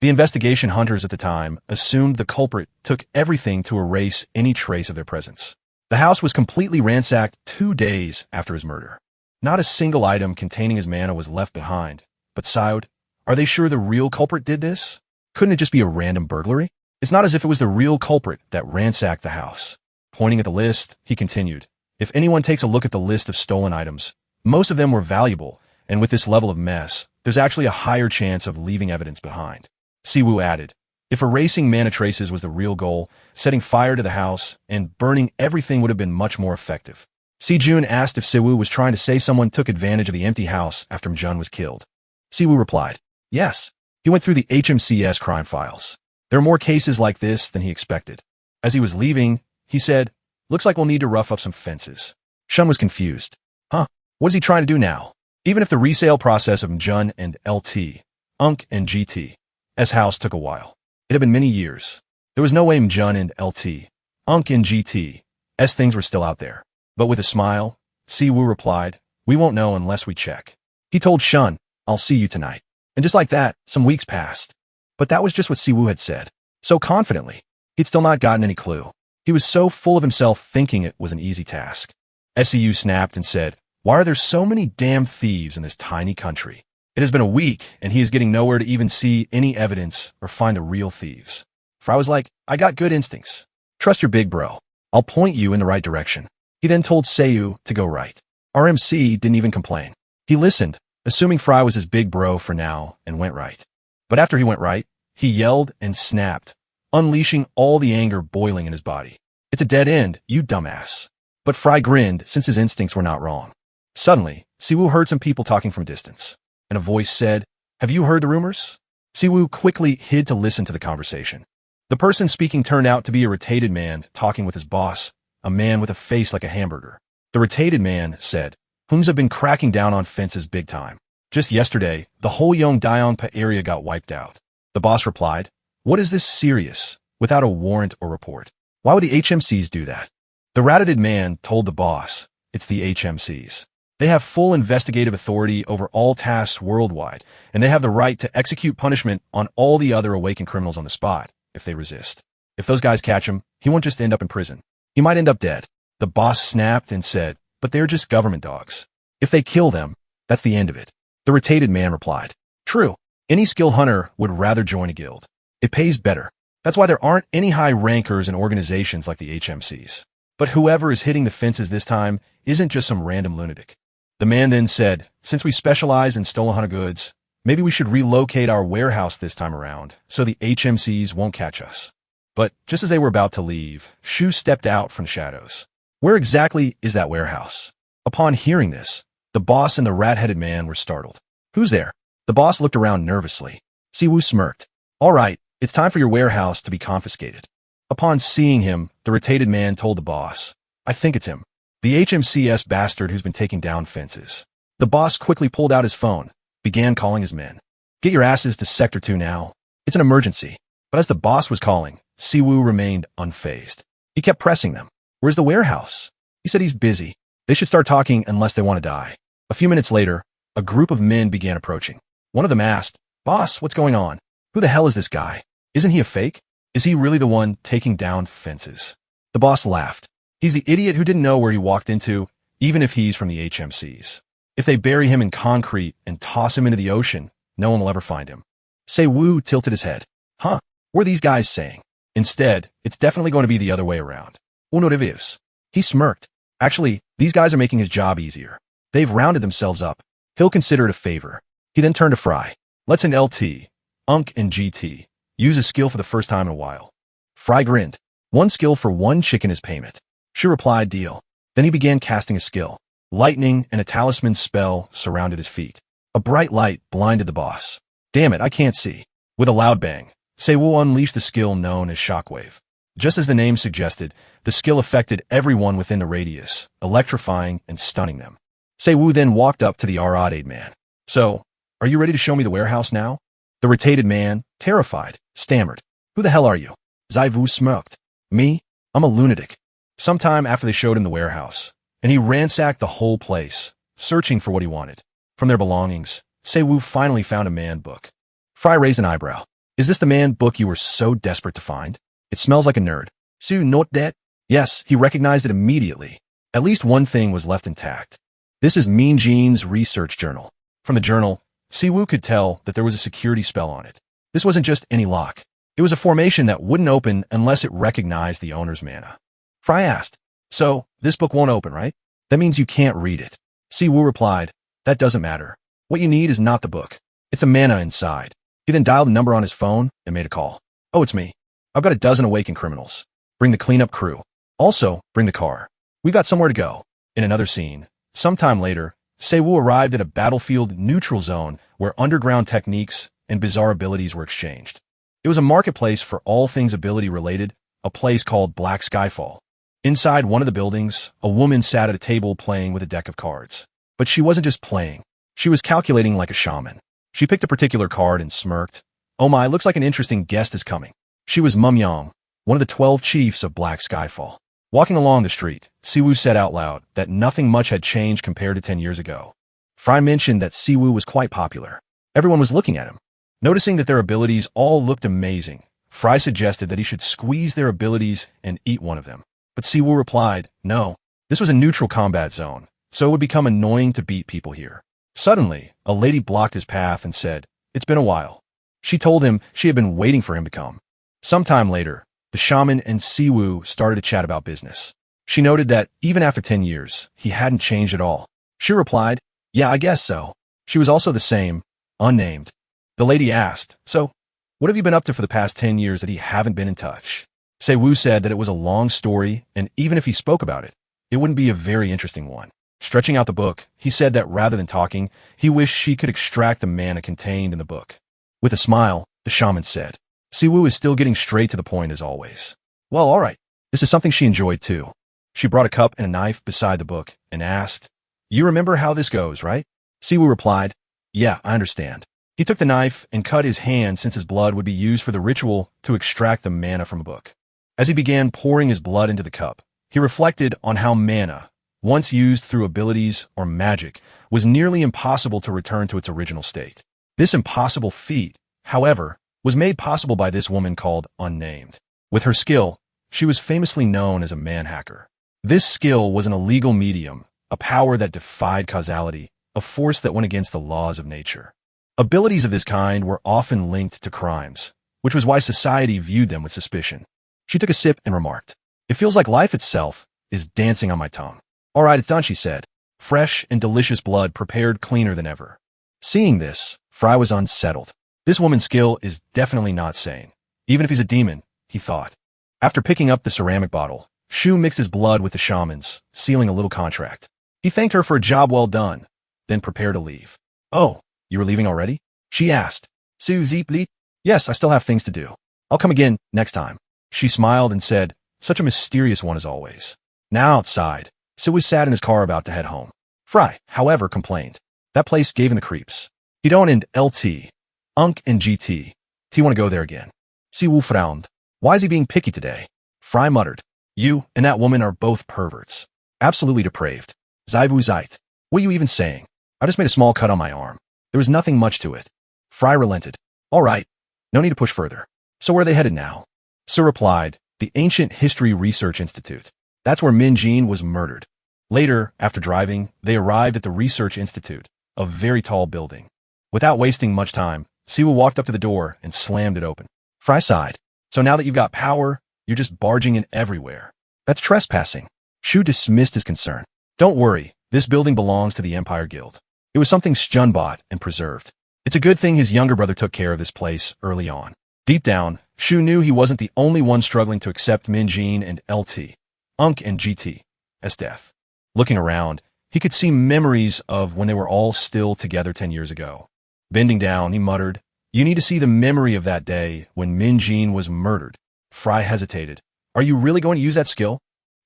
The investigation hunters at the time assumed the culprit took everything to erase any trace of their presence. The house was completely ransacked 2 days after his murder. Not a single item containing his mana was left behind. But Syod, are they sure the real culprit did this? Couldn't it just be a random burglary? It's not as if it was the real culprit that ransacked the house. Pointing at the list, he continued, if anyone takes a look at the list of stolen items, most of them were valuable, and with this level of mess, there's actually a higher chance of leaving evidence behind. Siwoo added, if erasing mana traces was the real goal, setting fire to the house and burning everything would have been much more effective. Si-jun asked if Siwoo was trying to say someone took advantage of the empty house after Mjun was killed. Siwoo replied, yes. He went through the HMCS crime files. There are more cases like this than he expected. As he was leaving, he said, looks like we'll need to rough up some fences. Shun was confused. Huh? What is he trying to do now? Even if the resale process of Mjun and LT, Unk and GT's house took a while. It had been many years. There was no way Mjun and LT, Unk and GT's things were still out there. But with a smile, Siwoo replied, we won't know unless we check. He told Shun, I'll see you tonight. And just like that, some weeks passed. But that was just what Siwoo had said. So confidently. He'd still not gotten any clue. He was so full of himself thinking it was an easy task. SEU snapped and said, "Why are there so many damn thieves in this tiny country? It has been a week, and he is getting nowhere to even see any evidence or find the real thieves." Fry was like, "I got good instincts. Trust your big bro. I'll point you in the right direction." He then told Seiyu to go right. RMC didn't even complain. He listened, assuming Fry was his big bro for now, and went right. But after he went right, he yelled and snapped, unleashing all the anger boiling in his body. "It's a dead end, you dumbass." But Fry grinned since his instincts were not wrong. Suddenly, Siwoo heard some people talking from distance, and a voice said, "Have you heard the rumors?" Siwoo quickly hid to listen to the conversation. The person speaking turned out to be a retated man talking with his boss, a man with a face like a hamburger. The retated man said, "Hums have been cracking down on fences big time. Just yesterday, the whole Yongdyeongpa area got wiped out." The boss replied, "What is this serious, without a warrant or report? Why would the HMCs do that?" The rat-headed man told the boss, "It's the HMCs. They have full investigative authority over all tasks worldwide, and they have the right to execute punishment on all the other awakened criminals on the spot if they resist. If those guys catch him, he won't just end up in prison. He might end up dead." The boss snapped and said, "But they're just government dogs. If they kill them, that's the end of it." The retated man replied, "True. Any skilled hunter would rather join a guild. It pays better. That's why there aren't any high rankers in organizations like the HMCs. But whoever is hitting the fences this time isn't just some random lunatic." The man then said, "Since we specialize in stolen hunter goods, maybe we should relocate our warehouse this time around so the HMCs won't catch us." But just as they were about to leave, Shu stepped out from the shadows. "Where exactly is that warehouse?" Upon hearing this, the boss and the rat-headed man were startled. "Who's there?" The boss looked around nervously. Siwoo smirked. "All right, it's time for your warehouse to be confiscated." Upon seeing him, the retated man told the boss, "I think it's him. The HMCS bastard who's been taking down fences." The boss quickly pulled out his phone, began calling his men. "Get your asses to Sector 2 now. It's an emergency." But as the boss was calling, Siwoo remained unfazed. He kept pressing them. "Where's the warehouse?" He said he's busy. They should start talking unless they want to die. A few minutes later, a group of men began approaching. One of them asked, "Boss, what's going on? Who the hell is this guy? Isn't he a fake? Is he really the one taking down fences?" The boss laughed. "He's the idiot who didn't know where he walked into, even if he's from the HMCs. If they bury him in concrete and toss him into the ocean, no one will ever find him." Seiwoo tilted his head. "Huh, what are these guys saying? Instead, it's definitely going to be the other way around." "Uno revives." He smirked. "Actually, these guys are making his job easier. They've rounded themselves up. He'll consider it a favor." He then turned to Fry. "Let's an LT, UNC and GT. Use a skill for the first time in a while." Fry grinned. "One skill for one chicken is payment." Shu replied, "Deal." Then he began casting a skill. Lightning and a talisman spell surrounded his feet. A bright light blinded the boss. "Damn it, I can't see." With a loud bang, Seiwoo unleashed the skill known as Shockwave. Just as the name suggested, the skill affected everyone within the radius, electrifying and stunning them. Seiwoo then walked up to the rat-headed man. "So, are you ready to show me the warehouse now?" The retated man, terrified, stammered, "Who the hell are you?" Seiwoo smirked. "Me? I'm a lunatic." Sometime after they showed him the warehouse, and he ransacked the whole place, searching for what he wanted. From their belongings, Seiwoo finally found a man book. Fry raised an eyebrow. "Is this the man book you were so desperate to find? It smells like a nerd." "So note that?" Yes, he recognized it immediately. At least one thing was left intact. This is Mean Gene's research journal. From the journal, Siwoo could tell that there was a security spell on it. This wasn't just any lock. It was a formation that wouldn't open unless it recognized the owner's mana. Fry asked, "So, this book won't open, right? That means you can't read it." Siwoo replied, "That doesn't matter. What you need is not the book. It's the mana inside." He then dialed the number on his phone and made a call. "Oh, it's me. I've got a dozen awakened criminals. Bring the cleanup crew. Also, bring the car. We've got somewhere to go." In another scene, sometime later, Seiwoo arrived at a battlefield neutral zone where underground techniques and bizarre abilities were exchanged. It was a marketplace for all things ability related, a place called Black Skyfall. Inside one of the buildings, a woman sat at a table playing with a deck of cards. But she wasn't just playing. She was calculating like a shaman. She picked a particular card and smirked. "Oh my, looks like an interesting guest is coming." She was Mumyong, one of the 12 chiefs of Black Skyfall. Walking along the street, Siwoo said out loud that nothing much had changed compared to 10 years ago. Fry mentioned that Siwoo was quite popular. Everyone was looking at him. Noticing that their abilities all looked amazing, Fry suggested that he should squeeze their abilities and eat one of them. But Siwoo replied, no, this was a neutral combat zone, so it would become annoying to beat people here. Suddenly, a lady blocked his path and said, it's been a while. She told him she had been waiting for him to come. Sometime later, the shaman and Siwoo started to chat about business. She noted that, even after 10 years, he hadn't changed at all. She replied, yeah, I guess so. She was also the same, unnamed. The lady asked, so, what have you been up to for the past 10 years that he haven't been in touch? Siwoo said that it was a long story, and even if he spoke about it, it wouldn't be a very interesting one. Stretching out the book, he said that rather than talking, he wished she could extract the mana contained in the book. With a smile, the shaman said, Siwoo is still getting straight to the point as always. Well, all right. This is something she enjoyed too. She brought a cup and a knife beside the book and asked, you remember how this goes, right? Siwoo replied, yeah, I understand. He took the knife and cut his hand since his blood would be used for the ritual to extract the mana from a book. As he began pouring his blood into the cup, he reflected on how mana, once used through abilities or magic, was nearly impossible to return to its original state. This impossible feat, however, was made possible by this woman called Unnamed. With her skill, she was famously known as a man-hacker. This skill was an illegal medium, a power that defied causality, a force that went against the laws of nature. Abilities of this kind were often linked to crimes, which was why society viewed them with suspicion. She took a sip and remarked, it feels like life itself is dancing on my tongue. All right, it's done, she said. Fresh and delicious blood prepared cleaner than ever. Seeing this, Fry was unsettled. This woman's skill is definitely not sane. Even if he's a demon, he thought. After picking up the ceramic bottle, Shu mixed his blood with the shaman's, sealing a little contract. He thanked her for a job well done, then prepared to leave. Oh, you were leaving already? She asked. Su Zeepli? Yes, I still have things to do. I'll come again next time. She smiled and said, such a mysterious one as always. Now outside, Siwoo sat in his car about to head home. Fry, however, complained. That place gave him the creeps. Hidon and LT, Unk and GT. T want to go there again. Siwoo frowned. Why is he being picky today? Fry muttered. You and that woman are both perverts. Absolutely depraved. Zaivu Zeit. What are you even saying? I just made a small cut on my arm. There was nothing much to it. Fry relented. All right. No need to push further. So where are they headed now? Su replied, the Ancient History Research Institute. That's where Min Jin was murdered. Later, after driving, they arrived at the Research Institute, a very tall building. Without wasting much time, Siwoo walked up to the door and slammed it open. Fry sighed. So now that you've got power, you're just barging in everywhere. That's trespassing. Shu dismissed his concern. Don't worry, this building belongs to the Empire Guild. It was something Shun bought and preserved. It's a good thing his younger brother took care of this place early on. Deep down, Shu knew he wasn't the only one struggling to accept Min Jin and LT, Unk and GT, as death. Looking around, he could see memories of when they were all still together 10 years ago. Bending down, he muttered, you need to see the memory of that day when Min Jin was murdered. Fry hesitated. Are you really going to use that skill?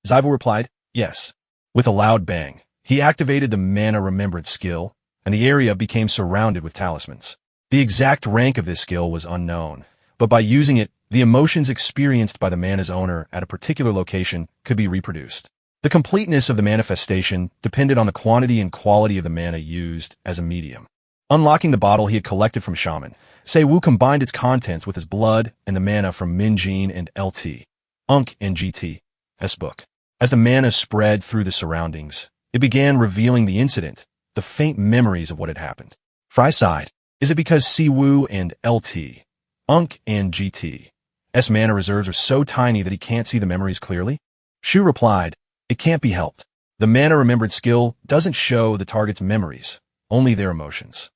Zaivu replied, yes. With a loud bang, he activated the Mana Remembrance skill, and the area became surrounded with talismans. The exact rank of this skill was unknown, but by using it, the emotions experienced by the mana's owner at a particular location could be reproduced. The completeness of the manifestation depended on the quantity and quality of the mana used as a medium. Unlocking the bottle he had collected from Shaman, Siwoo combined its contents with his blood and the mana from Min Jin and LT, Unk and GT's book. As the mana spread through the surroundings, it began revealing the incident, the faint memories of what had happened. Fry sighed. Is it because Siwoo and LT, Unk and GT's mana reserves are so tiny that he can't see the memories clearly? Shu replied, it can't be helped. The mana remembered skill doesn't show the target's memories, only their emotions.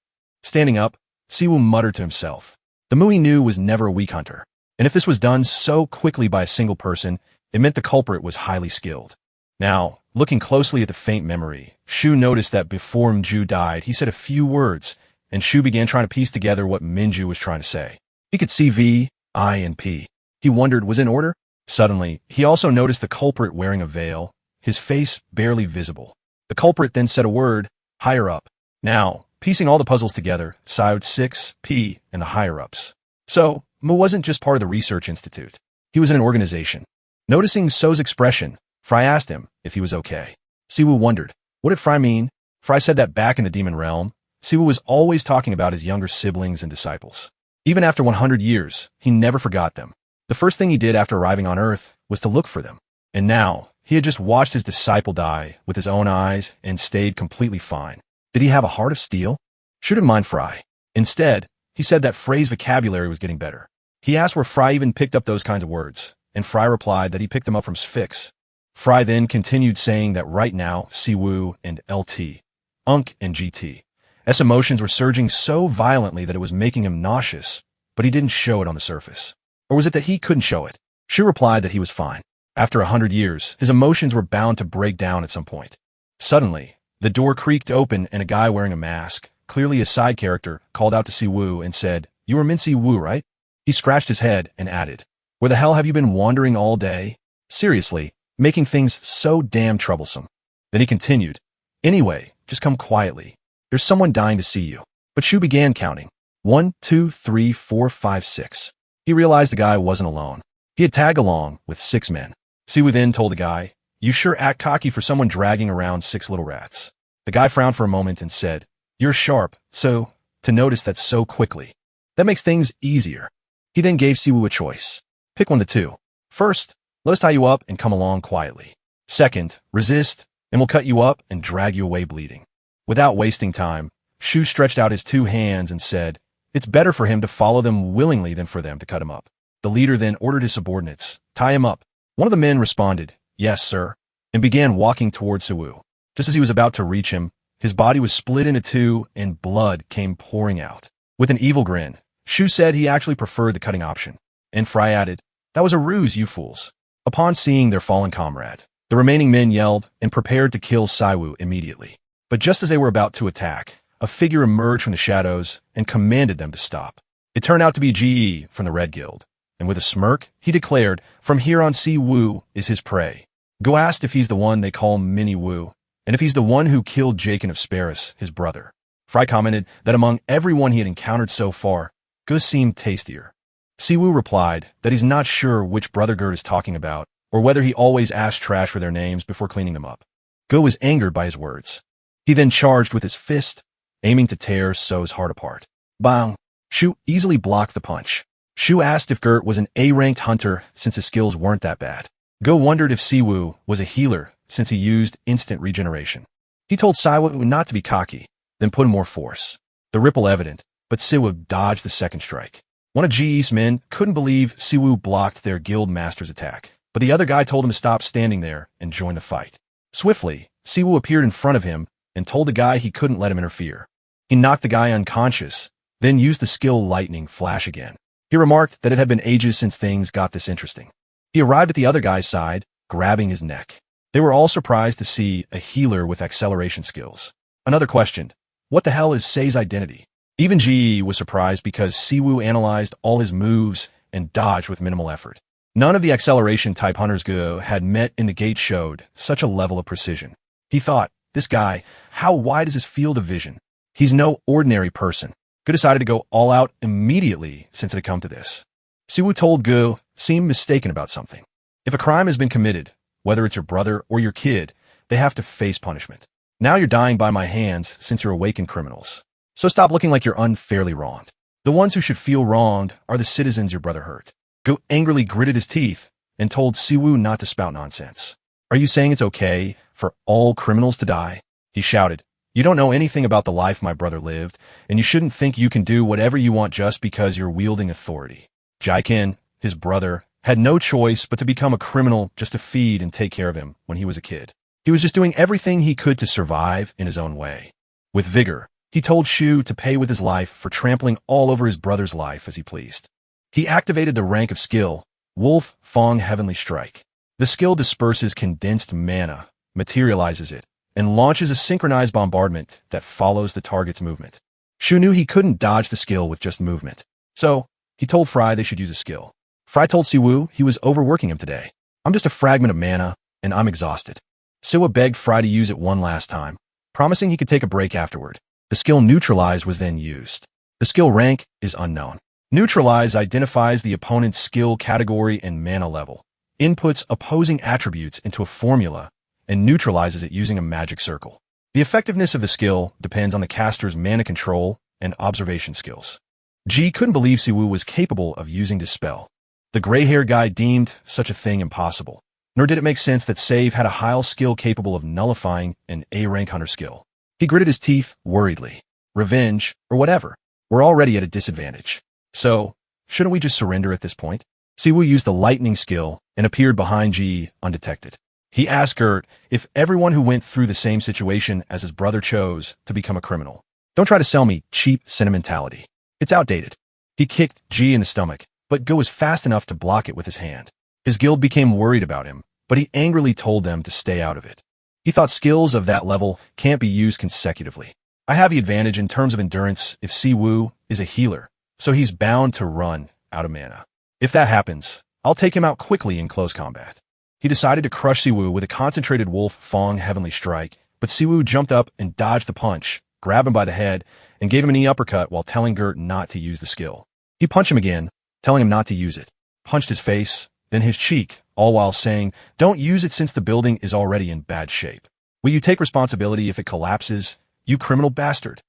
Standing up, Siwoo muttered to himself. The Mu he knew was never a weak hunter, and if this was done so quickly by a single person, it meant the culprit was highly skilled. Now, looking closely at the faint memory, Shu noticed that before Mju died, he said a few words, and Shu began trying to piece together what Minju was trying to say. He could see V, I, and P. He wondered, was it in order? Suddenly, he also noticed the culprit wearing a veil, his face barely visible. The culprit then said a word, higher up. Now, piecing all the puzzles together, Siwoo 6, P, and the higher-ups. So, Mu wasn't just part of the Research Institute. He was in an organization. Noticing So's expression, Fry asked him if he was okay. Siwoo wondered, what did Fry mean? Fry said that back in the demon realm, Siwoo was always talking about his younger siblings and disciples. Even after 100 years, he never forgot them. The first thing he did after arriving on Earth was to look for them. And now, he had just watched his disciple die with his own eyes and stayed completely fine. Did he have a heart of steel? Shu didn't mind Fry. Instead, he said that Frey's vocabulary was getting better. He asked where Fry even picked up those kinds of words, and Fry replied that he picked them up from Sphinx. Fry then continued saying that right now, Siwoo and LT, Unk and GT, S emotions were surging so violently that it was making him nauseous, but he didn't show it on the surface. Or was it that he couldn't show it? Shu replied that he was fine. After 100 years, his emotions were bound to break down at some point. Suddenly, the door creaked open and a guy wearing a mask, clearly a side character, called out to Siwoo and said, "You are Mincy Woo, right?" He scratched his head and added, "Where the hell have you been wandering all day? Seriously, making things so damn troublesome." Then he continued, "Anyway, just come quietly. There's someone dying to see you." But Shu began counting. 1, 2, 3, 4, 5, 6. He realized the guy wasn't alone. He had tagged along with 6 men. Siwoo then told the guy, "You sure act cocky for someone dragging around 6 little rats." The guy frowned for a moment and said, "You're sharp, so to notice that so quickly. That makes things easier." He then gave Siwoo a choice. Pick one of the two. First, let us tie you up and come along quietly. Second, resist, and we'll cut you up and drag you away bleeding. Without wasting time, Shu stretched out his 2 hands and said, "It's better for him to follow them willingly than for them to cut him up." The leader then ordered his subordinates, "Tie him up." One of the men responded, "Yes, sir," and began walking toward Siwoo. Just as he was about to reach him, his body was split into 2 and blood came pouring out. With an evil grin, Shu said he actually preferred the cutting option. And Fry added, "That was a ruse, you fools." Upon seeing their fallen comrade, the remaining men yelled and prepared to kill Siwoo immediately. But just as they were about to attack, a figure emerged from the shadows and commanded them to stop. It turned out to be GE from the Red Guild, and with a smirk, he declared, "From here on, Siwoo is his prey." Go asked if he's the one they call Mini Woo, and if he's the one who killed Jakin of Sparus, his brother. Fry commented that among everyone he had encountered so far, Go seemed tastier. Siwoo replied that he's not sure which brother Gert is talking about, or whether he always asked trash for their names before cleaning them up. Go was angered by his words. He then charged with his fist, aiming to tear So's heart apart. Bang! Shu easily blocked the punch. Shu asked if Gert was an A-ranked hunter since his skills weren't that bad. Go wondered if Siwoo was a healer since he used instant regeneration. He told Siwoo not to be cocky, then put in more force. The ripple evident, but Siwoo dodged the second strike. One of GE's men couldn't believe Siwoo blocked their guild master's attack, but the other guy told him to stop standing there and join the fight. Swiftly, Siwoo appeared in front of him and told the guy he couldn't let him interfere. He knocked the guy unconscious, then used the skill Lightning Flash again. He remarked that it had been ages since things got this interesting. He arrived at the other guy's side, grabbing his neck. They were all surprised to see a healer with acceleration skills. Another questioned, what the hell is Sei's identity? Even GE was surprised because Siwoo analyzed all his moves and dodged with minimal effort. None of the acceleration-type hunters Go had met in the gate showed such a level of precision. He thought, this guy, how wide is his field of vision? He's no ordinary person. Go decided to go all out immediately since it had come to this. Siwoo told Go seemed mistaken about something. If a crime has been committed, whether it's your brother or your kid, they have to face punishment. Now you're dying by my hands since you're awakened criminals. So stop looking like you're unfairly wronged. The ones who should feel wronged are the citizens your brother hurt. Go angrily gritted his teeth and told Siwoo not to spout nonsense. Are you saying it's okay for all criminals to die? He shouted. You don't know anything about the life my brother lived, and you shouldn't think you can do whatever you want just because you're wielding authority. Jaikin, his brother, had no choice but to become a criminal just to feed and take care of him when he was a kid. He was just doing everything he could to survive in his own way. With vigor, he told Shu to pay with his life for trampling all over his brother's life as he pleased. He activated the rank of skill, Wolf Fong Heavenly Strike. The skill disperses condensed mana, materializes it, and launches a synchronized bombardment that follows the target's movement. Shu knew he couldn't dodge the skill with just movement. So, he told Fry they should use a skill. Fry told Siwoo he was overworking him today. I'm just a fragment of mana, and I'm exhausted. Siwoo begged Fry to use it one last time, promising he could take a break afterward. The skill Neutralize was then used. The skill rank is unknown. Neutralize identifies the opponent's skill category and mana level, inputs opposing attributes into a formula, and neutralizes it using a magic circle. The effectiveness of the skill depends on the caster's mana control and observation skills. G couldn't believe Siwoo was capable of using Dispel. The gray-haired guy deemed such a thing impossible, nor did it make sense that Save had a high skill capable of nullifying an A-rank hunter skill. He gritted his teeth worriedly. Revenge, or whatever. We're already at a disadvantage. So, shouldn't we just surrender at this point? Siwoo used the lightning skill and appeared behind Ji undetected. He asked Gert if everyone who went through the same situation as his brother chose to become a criminal. Don't try to sell me cheap sentimentality. It's outdated. He kicked Ji in the stomach, but Go was fast enough to block it with his hand. His guild became worried about him, but he angrily told them to stay out of it. He thought skills of that level can't be used consecutively. I have the advantage in terms of endurance if Siwoo is a healer, so he's bound to run out of mana. If that happens, I'll take him out quickly in close combat. He decided to crush Siwoo with a concentrated Wolf Fong Heavenly Strike, but Siwoo jumped up and dodged the punch, grabbed him by the head, and gave him a knee uppercut while telling Gert not to use the skill. He punched him again, telling him not to use it, punched his face, then his cheek, all while saying, "Don't use it since the building is already in bad shape. Will you take responsibility if it collapses, you criminal bastard?"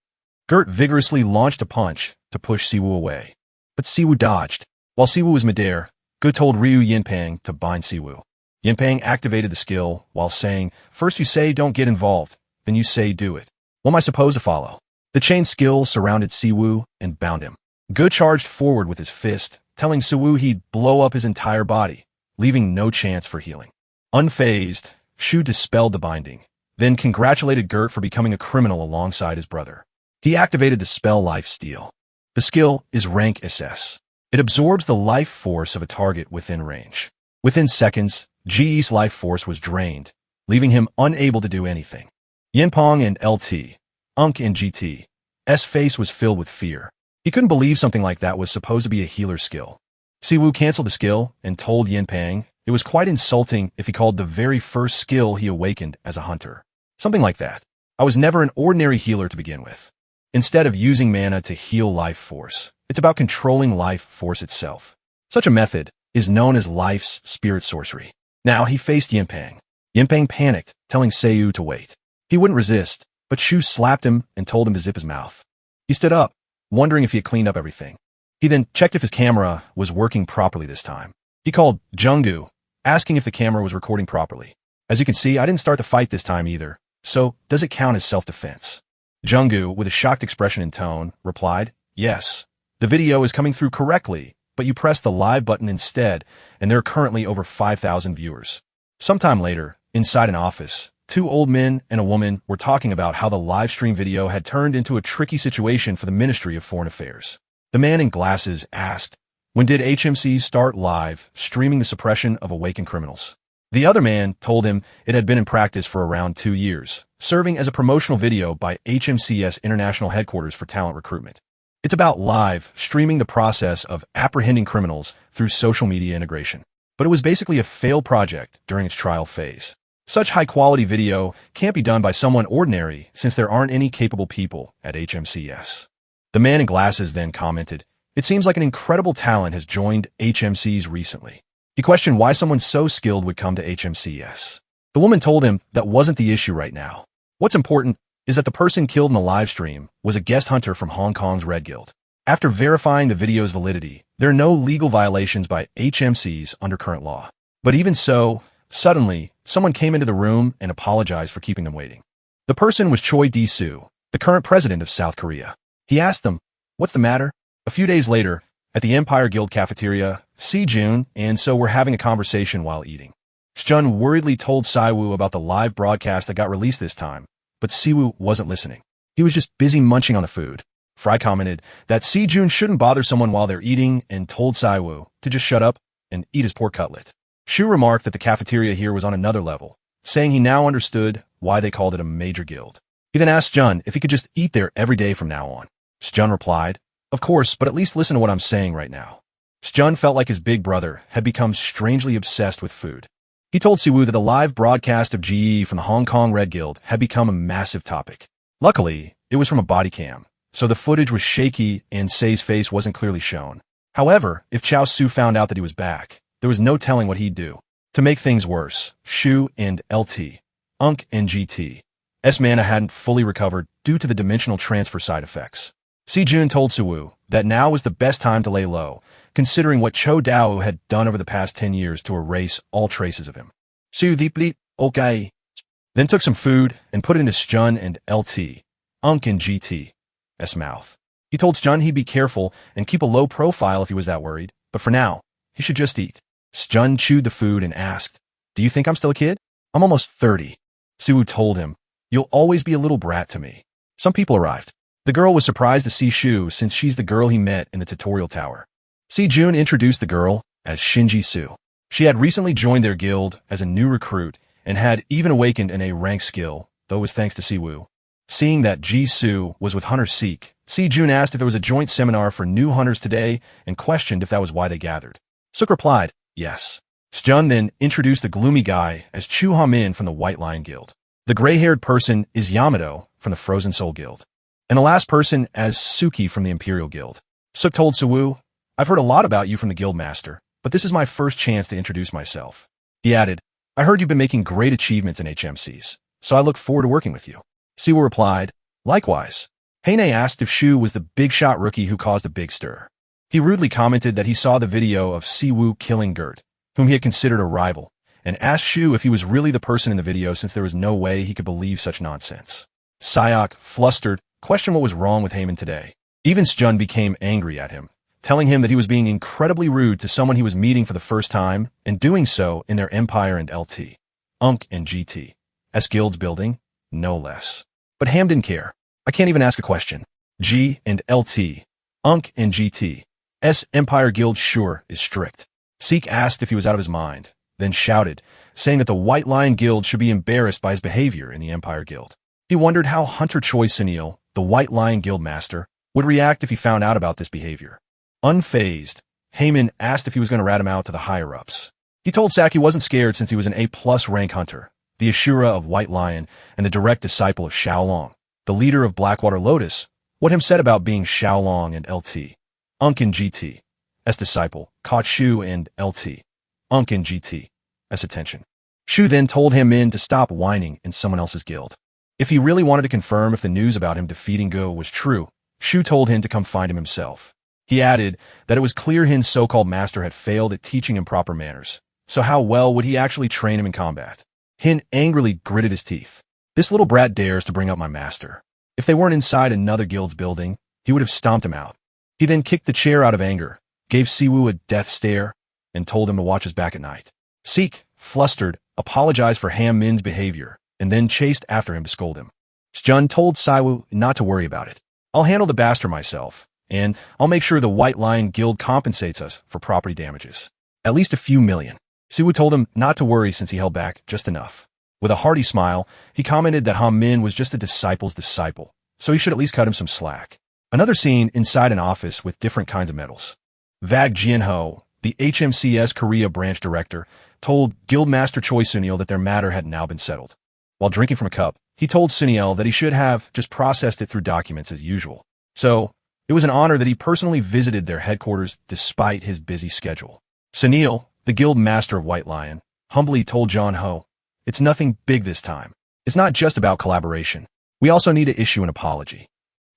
Gert vigorously launched a punch to push Siwoo away, but Siwoo dodged. While Siwoo was midair, Go told Ryu Yinpang to bind Siwoo. Yinpang activated the skill while saying, "First you say don't get involved, then you say do it. What am I supposed to follow?" The chain skill surrounded Siwoo and bound him. Go charged forward with his fist, telling Siwoo he'd blow up his entire body, leaving no chance for healing. Unfazed, Shu dispelled the binding, then congratulated Gert for becoming a criminal alongside his brother. He activated the spell Life Steal. The skill is rank SS. It absorbs the life force of a target within range. Within seconds, Ji's life force was drained, leaving him unable to do anything. Yinpong and LT, Unk and GT's face was filled with fear. He couldn't believe something like that was supposed to be a healer skill. Siwoo canceled the skill and told Yinpang it was quite insulting if he called the very first skill he awakened as a hunter. Something like that. I was never an ordinary healer to begin with. Instead of using mana to heal life force, it's about controlling life force itself. Such a method is known as Life's Spirit Sorcery. Now he faced Yinpang. Yinpang panicked, telling Seiyu to wait. He wouldn't resist, but Shu slapped him and told him to zip his mouth. He stood up, wondering if he had cleaned up everything. He then checked if his camera was working properly this time. He called Junggu, asking if the camera was recording properly. As you can see, I didn't start the fight this time either, so does it count as self-defense? Junggu, with a shocked expression and tone, replied, "Yes. The video is coming through correctly, but you pressed the live button instead, and there are currently over 5,000 viewers." Sometime later, inside an office, two old men and a woman were talking about how the live stream video had turned into a tricky situation for the Ministry of Foreign Affairs. The man in glasses asked, "When did HMCs start live streaming the suppression of awakened criminals?" The other man told him it had been in practice for around 2 years, serving as a promotional video by HMCS International Headquarters for Talent Recruitment. It's about live streaming the process of apprehending criminals through social media integration. But it was basically a failed project during its trial phase. Such high-quality video can't be done by someone ordinary since there aren't any capable people at HMCS. The man in glasses then commented, "It seems like an incredible talent has joined HMCs recently." He questioned why someone so skilled would come to HMCS. The woman told him that wasn't the issue right now. What's important is that the person killed in the live stream was a guest hunter from Hong Kong's Red Guild. After verifying the video's validity, there are no legal violations by HMCs under current law. But even so, suddenly, someone came into the room and apologized for keeping them waiting. The person was Choi Dee-soo, the current president of South Korea. He asked them, "What's the matter?" A few days later, at the Empire Guild cafeteria, Si-jun and So were having a conversation while eating. Sjun worriedly told Siwoo about the live broadcast that got released this time, but Siwoo wasn't listening. He was just busy munching on the food. Fry commented that Si-jun shouldn't bother someone while they're eating and told Siwoo to just shut up and eat his pork cutlet. Shu remarked that the cafeteria here was on another level, saying he now understood why they called it a major guild. He then asked Jun if he could just eat there every day from now on. Jun replied, "Of course, but at least listen to what I'm saying right now." Jun felt like his big brother had become strangely obsessed with food. He told Siwoo that the live broadcast of GE from the Hong Kong Red Guild had become a massive topic. Luckily, it was from a body cam, so the footage was shaky and Sei's face wasn't clearly shown. However, if Chao Su found out that he was back, there was no telling what he'd do. To make things worse, Shu and LT, Unk and GT's mana hadn't fully recovered due to the dimensional transfer side effects. Si-jun told Suwoo that now was the best time to lay low, considering what Cho Dao had done over the past 10 years to erase all traces of him. Su deeply, okay. Then took some food and put it into Sjun and LT, Unk and GT's mouth. He told Sjun he'd be careful and keep a low profile if he was that worried, but for now, he should just eat. Sjun chewed the food and asked, "Do you think I'm still a kid? I'm almost 30. Suwoo told him, "You'll always be a little brat to me." Some people arrived. The girl was surprised to see Shu since she's the girl he met in the tutorial tower. Si-jun introduced the girl as Shinji Su. She had recently joined their guild as a new recruit and had even awakened in a rank skill, though it was thanks to Siwoo. Seeing that Ji-Su was with Hunter Seek, Si-jun asked if there was a joint seminar for new hunters today and questioned if that was why they gathered. Suk replied, yes. Sjun then introduced the gloomy guy as Chu Ha-min from the White Lion Guild. The gray-haired person is Yamato from the Frozen Soul Guild. And the last person as Suki from the Imperial Guild. Suk told Suwoo, "I've heard a lot about you from the guild master, but this is my first chance to introduce myself." He added, "I heard you've been making great achievements in HMCs, so I look forward to working with you." Siwoo replied, "Likewise." Heine asked if Shu was the big-shot rookie who caused a big stir. He rudely commented that he saw the video of Siwoo killing Gert, whom he had considered a rival, and asked Shu if he was really the person in the video since there was no way he could believe such nonsense. Sayok, flustered, questioned what was wrong with Heyman today. Even Sjun became angry at him, telling him that he was being incredibly rude to someone he was meeting for the first time and doing so in their Empire and LT, Unk and GT. S guilds building, no less. But Ham didn't care. I can't even ask a question. G and LT, Unk and GT. S Empire Guild sure is strict. Seek asked if he was out of his mind, then shouted, saying that the White Lion Guild should be embarrassed by his behavior in the Empire Guild. He wondered how Hunter Choi Sunil, the White Lion Guild master, would react if he found out about this behavior. Unfazed, Heyman asked if he was going to rat him out to the higher-ups. He told Sak he wasn't scared since he was an A+ rank hunter, the Ashura of White Lion and the direct disciple of Xiaolong, the leader of Blackwater Lotus, what him said about being Xiaolong and LT. Unk and GT, as disciple, caught Shu and LT. Unk and GT, as attention. Shu then told him in to stop whining in someone else's guild. If he really wanted to confirm if the news about him defeating Go was true, Shu told him to come find him himself. He added that it was clear Hin's so-called master had failed at teaching him proper manners, so how well would he actually train him in combat? Hin angrily gritted his teeth. This little brat dares to bring up my master. If they weren't inside another guild's building, he would have stomped him out. He then kicked the chair out of anger, gave Siwoo a death stare, and told him to watch his back at night. Seek, flustered, apologized for Ham Min's behavior, and then chased after him to scold him. Sjun told Siwoo not to worry about it. I'll handle the bastard myself, and I'll make sure the White Lion Guild compensates us for property damages. At least a few million. Siwoo told him not to worry since he held back just enough. With a hearty smile, he commented that Ha Min was just a disciple's disciple, so he should at least cut him some slack. Another scene inside an office with different kinds of medals. Vag Jianho, the HMCS Korea branch director, told Guildmaster Choi Sunil that their matter had now been settled. While drinking from a cup, he told Sunil that he should have just processed it through documents as usual. So, it was an honor that he personally visited their headquarters despite his busy schedule. Sunil, the guild master of White Lion, humbly told John Ho, "It's nothing big this time. It's not just about collaboration. We also need to issue an apology."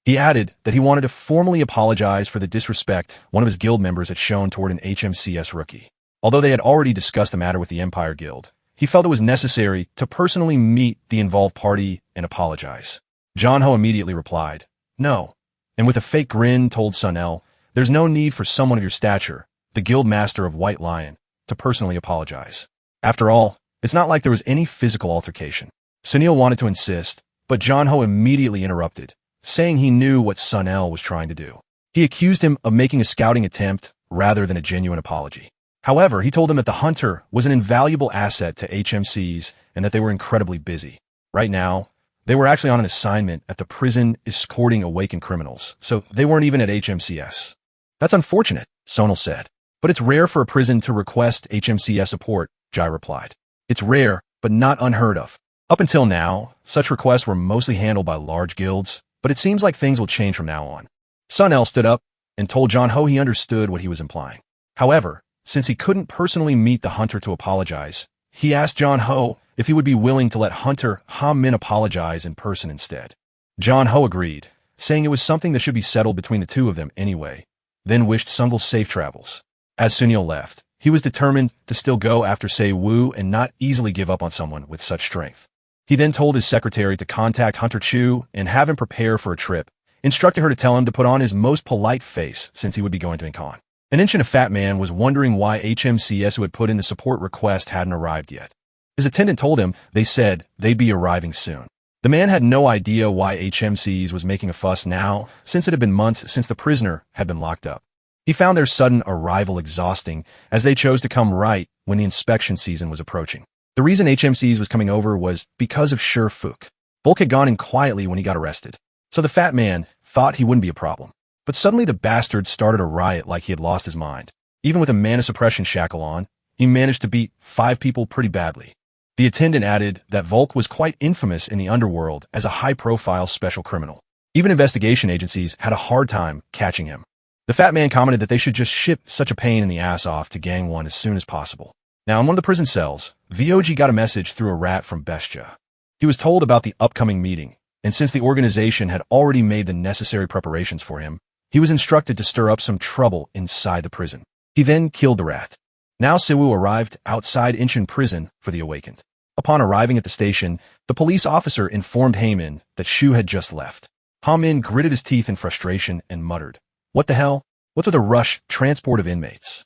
He added that he wanted to formally apologize for the disrespect one of his guild members had shown toward an HMCS rookie. Although they had already discussed the matter with the Empire Guild, he felt it was necessary to personally meet the involved party and apologize. John Ho immediately replied, "No," and with a fake grin told Sunel, "There's no need for someone of your stature, the guild master of White Lion, to personally apologize. After all, it's not like there was any physical altercation." Sunil wanted to insist, but John Ho immediately interrupted, saying he knew what Sunel was trying to do. He accused him of making a scouting attempt rather than a genuine apology. However, he told him that the hunter was an invaluable asset to HMCs and that they were incredibly busy. Right now, they were actually on an assignment at the prison escorting awakened criminals, so they weren't even at HMCS. "That's unfortunate," Sonal said. "But it's rare for a prison to request HMCS support," Jai replied. "It's rare, but not unheard of. Up until now, such requests were mostly handled by large guilds, but it seems like things will change from now on." Sunel stood up and told John Ho he understood what he was implying. However, since he couldn't personally meet the hunter to apologize, he asked John Ho if he would be willing to let Hunter Ha Min apologize in person instead. John Ho agreed, saying it was something that should be settled between the two of them anyway, then wished Sungul safe travels. As Sunil left, he was determined to still go after Se-woo and not easily give up on someone with such strength. He then told his secretary to contact Hunter Chu and have him prepare for a trip, instructing her to tell him to put on his most polite face since he would be going to Incheon. An inch and a fat man was wondering why HMCs who had put in the support request hadn't arrived yet. His attendant told him they said they'd be arriving soon. The man had no idea why HMCs was making a fuss now, since it had been months since the prisoner had been locked up. He found their sudden arrival exhausting, as they chose to come right when the inspection season was approaching. The reason HMCs was coming over was because of Fook. Volk had gone in quietly when he got arrested, so the fat man thought he wouldn't be a problem. But suddenly the bastard started a riot like he had lost his mind. Even with a mana suppression shackle on, he managed to beat 5 people pretty badly. The attendant added that Volk was quite infamous in the underworld as a high-profile special criminal. Even investigation agencies had a hard time catching him. The fat man commented that they should just ship such a pain in the ass off to Gang 1 as soon as possible. Now, in one of the prison cells, VOG got a message through a rat from Bestia. He was told about the upcoming meeting, and since the organization had already made the necessary preparations for him, he was instructed to stir up some trouble inside the prison. He then killed the rat. Now Se-woo arrived outside Incheon prison for the awakened. Upon arriving at the station, the police officer informed Haemin that Shu had just left. Ha-min gritted his teeth in frustration and muttered, "What the hell? What's with a rush transport of inmates?"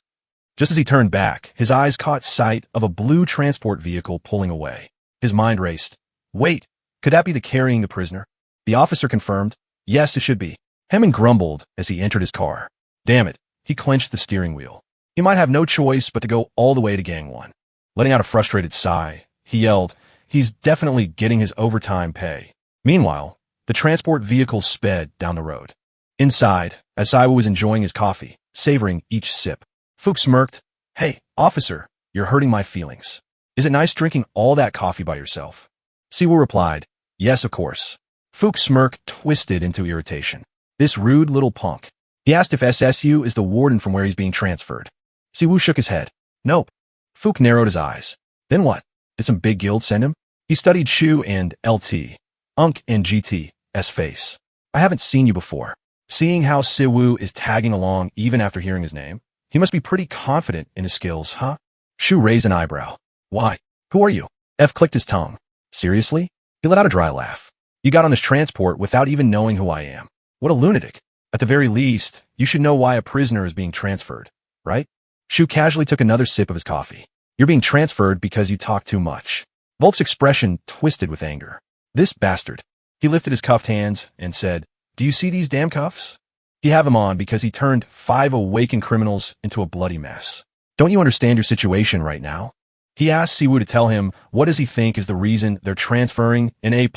Just as he turned back, his eyes caught sight of a blue transport vehicle pulling away. His mind raced. Wait, could that be the carrying the prisoner? The officer confirmed, yes, it should be. Haemin grumbled as he entered his car. Damn it, he clenched the steering wheel. He might have no choice but to go all the way to Gang 1. Letting out a frustrated sigh, he yelled, he's definitely getting his overtime pay. Meanwhile, the transport vehicle sped down the road. Inside, as Se-woo was enjoying his coffee, savoring each sip, Fook smirked, "Hey, officer, you're hurting my feelings. Is it nice drinking all that coffee by yourself?" Se-woo replied, "Yes, of course." Fook's smirk twisted into irritation. This rude little punk. He asked if SSU is the warden from where he's being transferred. Se-woo shook his head. Nope. Fook narrowed his eyes. Then what? Did some big guild send him? He studied Shu and LT, Unk and GT's face. I haven't seen you before. Seeing how Se-woo is tagging along even after hearing his name, he must be pretty confident in his skills, huh? Shu raised an eyebrow. Why? Who are you? F clicked his tongue. Seriously? He let out a dry laugh. You got on this transport without even knowing who I am. What a lunatic. At the very least, you should know why a prisoner is being transferred, right? Shu casually took another sip of his coffee. You're being transferred because you talk too much. Volk's expression twisted with anger. This bastard. He lifted his cuffed hands and said, Do you see these damn cuffs? You have him on because he turned 5 awakened criminals into a bloody mess. Don't you understand your situation right now? He asked Se-woo to tell him what does he think is the reason they're transferring an A++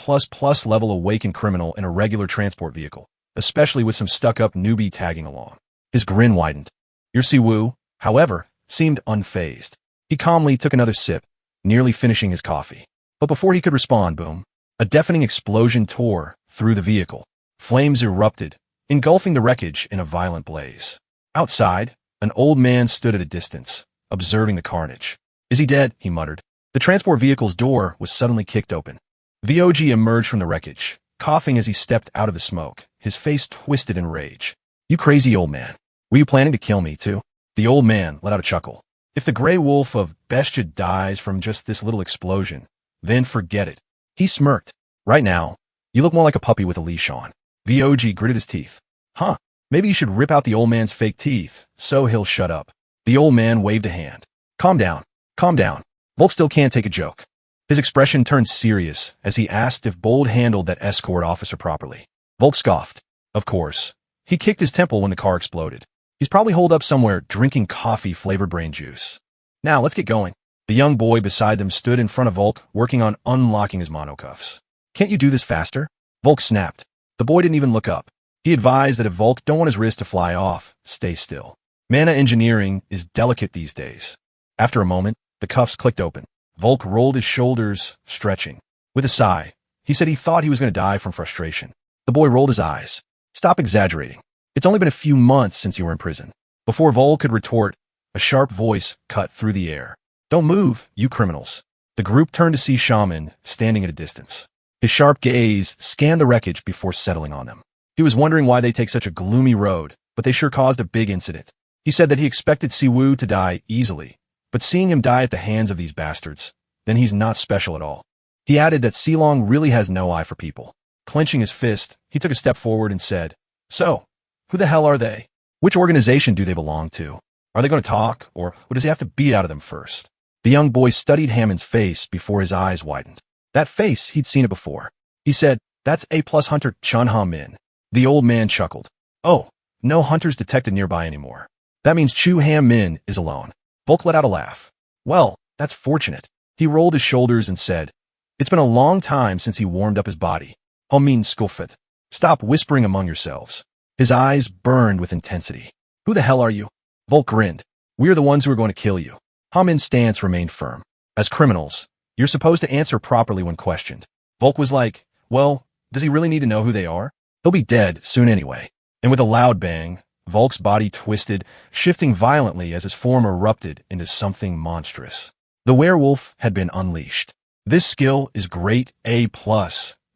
level awakened criminal in a regular transport vehicle, especially with some stuck-up newbie tagging along. His grin widened. Your Se-woo, however, seemed unfazed. He calmly took another sip, nearly finishing his coffee. But before he could respond, boom, a deafening explosion tore through the vehicle. Flames erupted, engulfing the wreckage in a violent blaze. Outside, an old man stood at a distance, observing the carnage. Is he dead? He muttered. The transport vehicle's door was suddenly kicked open. VOG emerged from the wreckage, coughing as he stepped out of the smoke, his face twisted in rage. You crazy old man. Were you planning to kill me, too? The old man let out a chuckle. If the gray wolf of Bestia dies from just this little explosion, then forget it. He smirked. Right now, you look more like a puppy with a leash on. VOG gritted his teeth. Huh, maybe you should rip out the old man's fake teeth, so he'll shut up. The old man waved a hand. Calm down. Calm down. Volk still can't take a joke. His expression turned serious as he asked if Bold handled that escort officer properly. Volk scoffed. Of course. He kicked his temple when the car exploded. He's probably holed up somewhere drinking coffee-flavored brain juice. Now, let's get going. The young boy beside them stood in front of Volk, working on unlocking his monocuffs. Can't you do this faster? Volk snapped. The boy didn't even look up. He advised that if Volk don't want his wrist to fly off, stay still. Mana engineering is delicate these days. After a moment, the cuffs clicked open. Volk rolled his shoulders, stretching. With a sigh, he said he thought he was going to die from frustration. The boy rolled his eyes. Stop exaggerating. It's only been a few months since you were in prison. Before Volk could retort, a sharp voice cut through the air. Don't move, you criminals. The group turned to see Shaman standing at a distance. His sharp gaze scanned the wreckage before settling on them. He was wondering why they take such a gloomy road, but they sure caused a big incident. He said that he expected Siwoo to die easily, but seeing him die at the hands of these bastards, then he's not special at all. He added that Silong really has no eye for people. Clenching his fist, he took a step forward and said, "So, who the hell are they? Which organization do they belong to? Are they going to talk, or does he have to beat out of them first?" The young boy studied Hammond's face before his eyes widened. That face, he'd seen it before. He said, "That's A+ hunter Chun Ha-min." The old man chuckled. "Oh, no hunters detected nearby anymore. That means Chu Ha-min is alone." Volk let out a laugh. "Well, that's fortunate." He rolled his shoulders and said, "It's been a long time since he warmed up his body. Ha-min Skullfoot. Stop whispering among yourselves." His eyes burned with intensity. "Who the hell are you?" Volk grinned. "We are the ones who are going to kill you." Ha-min's stance remained firm. "As criminals, you're supposed to answer properly when questioned." Volk was like, "Well, does he really need to know who they are? He'll be dead soon anyway." And with a loud bang, Volk's body twisted, shifting violently as his form erupted into something monstrous. The werewolf had been unleashed. This skill is grade A+,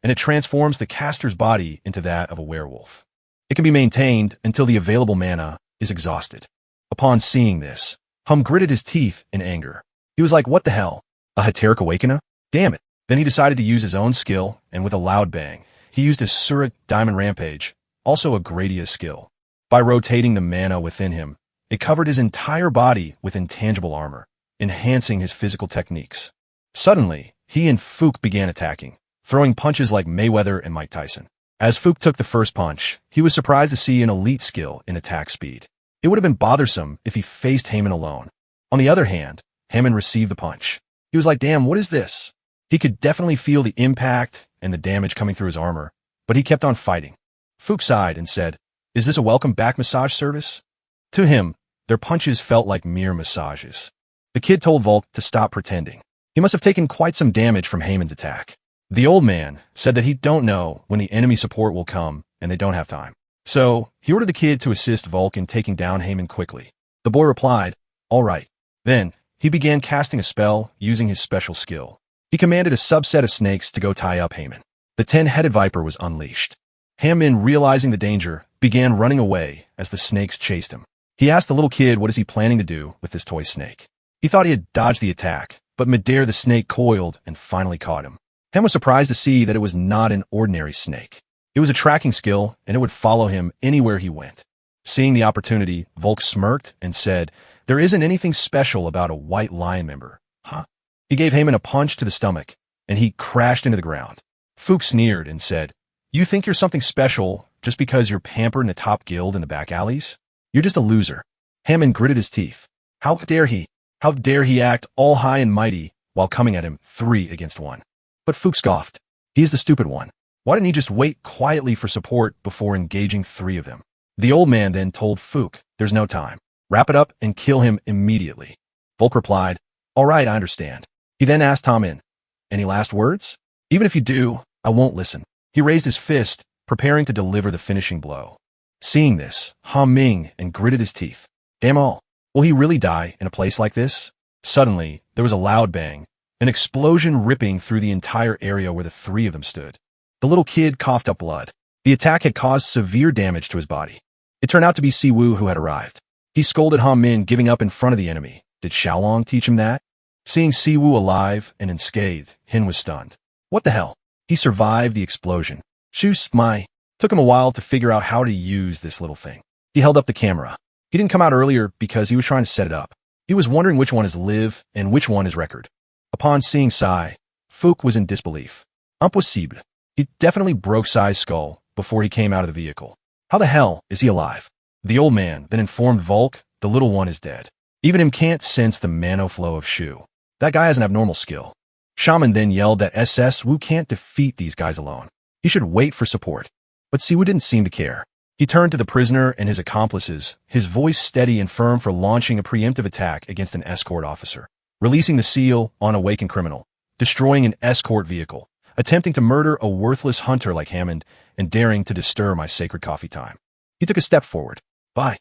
and it transforms the caster's body into that of a werewolf. It can be maintained until the available mana is exhausted. Upon seeing this, Hum gritted his teeth in anger. He was like, "What the hell? A Heteric Awakener? Damn it." Then he decided to use his own skill, and with a loud bang, he used his Surat Diamond Rampage, also a Gradia skill. By rotating the mana within him, it covered his entire body with intangible armor, enhancing his physical techniques. Suddenly, he and Fook began attacking, throwing punches like Mayweather and Mike Tyson. As Fook took the first punch, he was surprised to see an elite skill in attack speed. It would have been bothersome if he faced Hammond alone. On the other hand, Hammond received the punch. He was like, "Damn, what is this?" He could definitely feel the impact and the damage coming through his armor, but he kept on fighting. Fook sighed and said, "Is this a welcome back massage service?" To him, their punches felt like mere massages. The kid told Volk to stop pretending. He must have taken quite some damage from Hammond's attack. The old man said that he don't know when the enemy support will come and they don't have time. So, he ordered the kid to assist Volk in taking down Hammond quickly. The boy replied, "All right." Then, he began casting a spell using his special skill. He commanded a subset of snakes to go tie up Hammond. The 10-headed viper was unleashed. Hammond, realizing the danger, began running away as the snakes chased him. He asked the little kid what is he planning to do with this toy snake. He thought he had dodged the attack, but midair the snake coiled and finally caught him. Ham was surprised to see that it was not an ordinary snake. It was a tracking skill, and it would follow him anywhere he went. Seeing the opportunity, Volk smirked and said, "There isn't anything special about a white lion member, huh?" He gave Hammond a punch to the stomach, and he crashed into the ground. Fook sneered and said, "You think you're something special just because you're pampered in a top guild in the back alleys? You're just a loser." Hammond gritted his teeth. How dare he? How dare he act all high and mighty while coming at him 3 against 1? But Fook scoffed. He's the stupid one. Why didn't he just wait quietly for support before engaging 3 of them? The old man then told Fook, "There's no time. Wrap it up and kill him immediately." Volk replied, "All right, I understand." He then asked Tom, "Any last words?" "Even if you do, I won't listen." He raised his fist, preparing to deliver the finishing blow. Seeing this, Ha Ming and gritted his teeth. Damn all. Will he really die in a place like this? Suddenly, there was a loud bang, an explosion ripping through the entire area where the 3 of them stood. The little kid coughed up blood. The attack had caused severe damage to his body. It turned out to be Siwoo who had arrived. He scolded Ha Min, giving up in front of the enemy. Did Xiaolong teach him that? Seeing Siwoo alive and unscathed, Hin was stunned. What the hell? He survived the explosion. Shoos my. Took him a while to figure out how to use this little thing. He held up the camera. He didn't come out earlier because he was trying to set it up. He was wondering which one is live and which one is record. Upon seeing Sai, Fook was in disbelief. Impossible. He definitely broke Sai's skull before he came out of the vehicle. How the hell is he alive? The old man then informed Volk the little one is dead. Even him can't sense the mano flow of Shu. That guy has an abnormal skill. Shaman then yelled that SS Wu can't defeat these guys alone. He should wait for support. But Siwoo didn't seem to care. He turned to the prisoner and his accomplices, his voice steady and firm for launching a preemptive attack against an escort officer, releasing the seal on a awakened criminal, destroying an escort vehicle, attempting to murder a worthless hunter like Hammond, and daring to disturb my sacred coffee time. He took a step forward. Bye.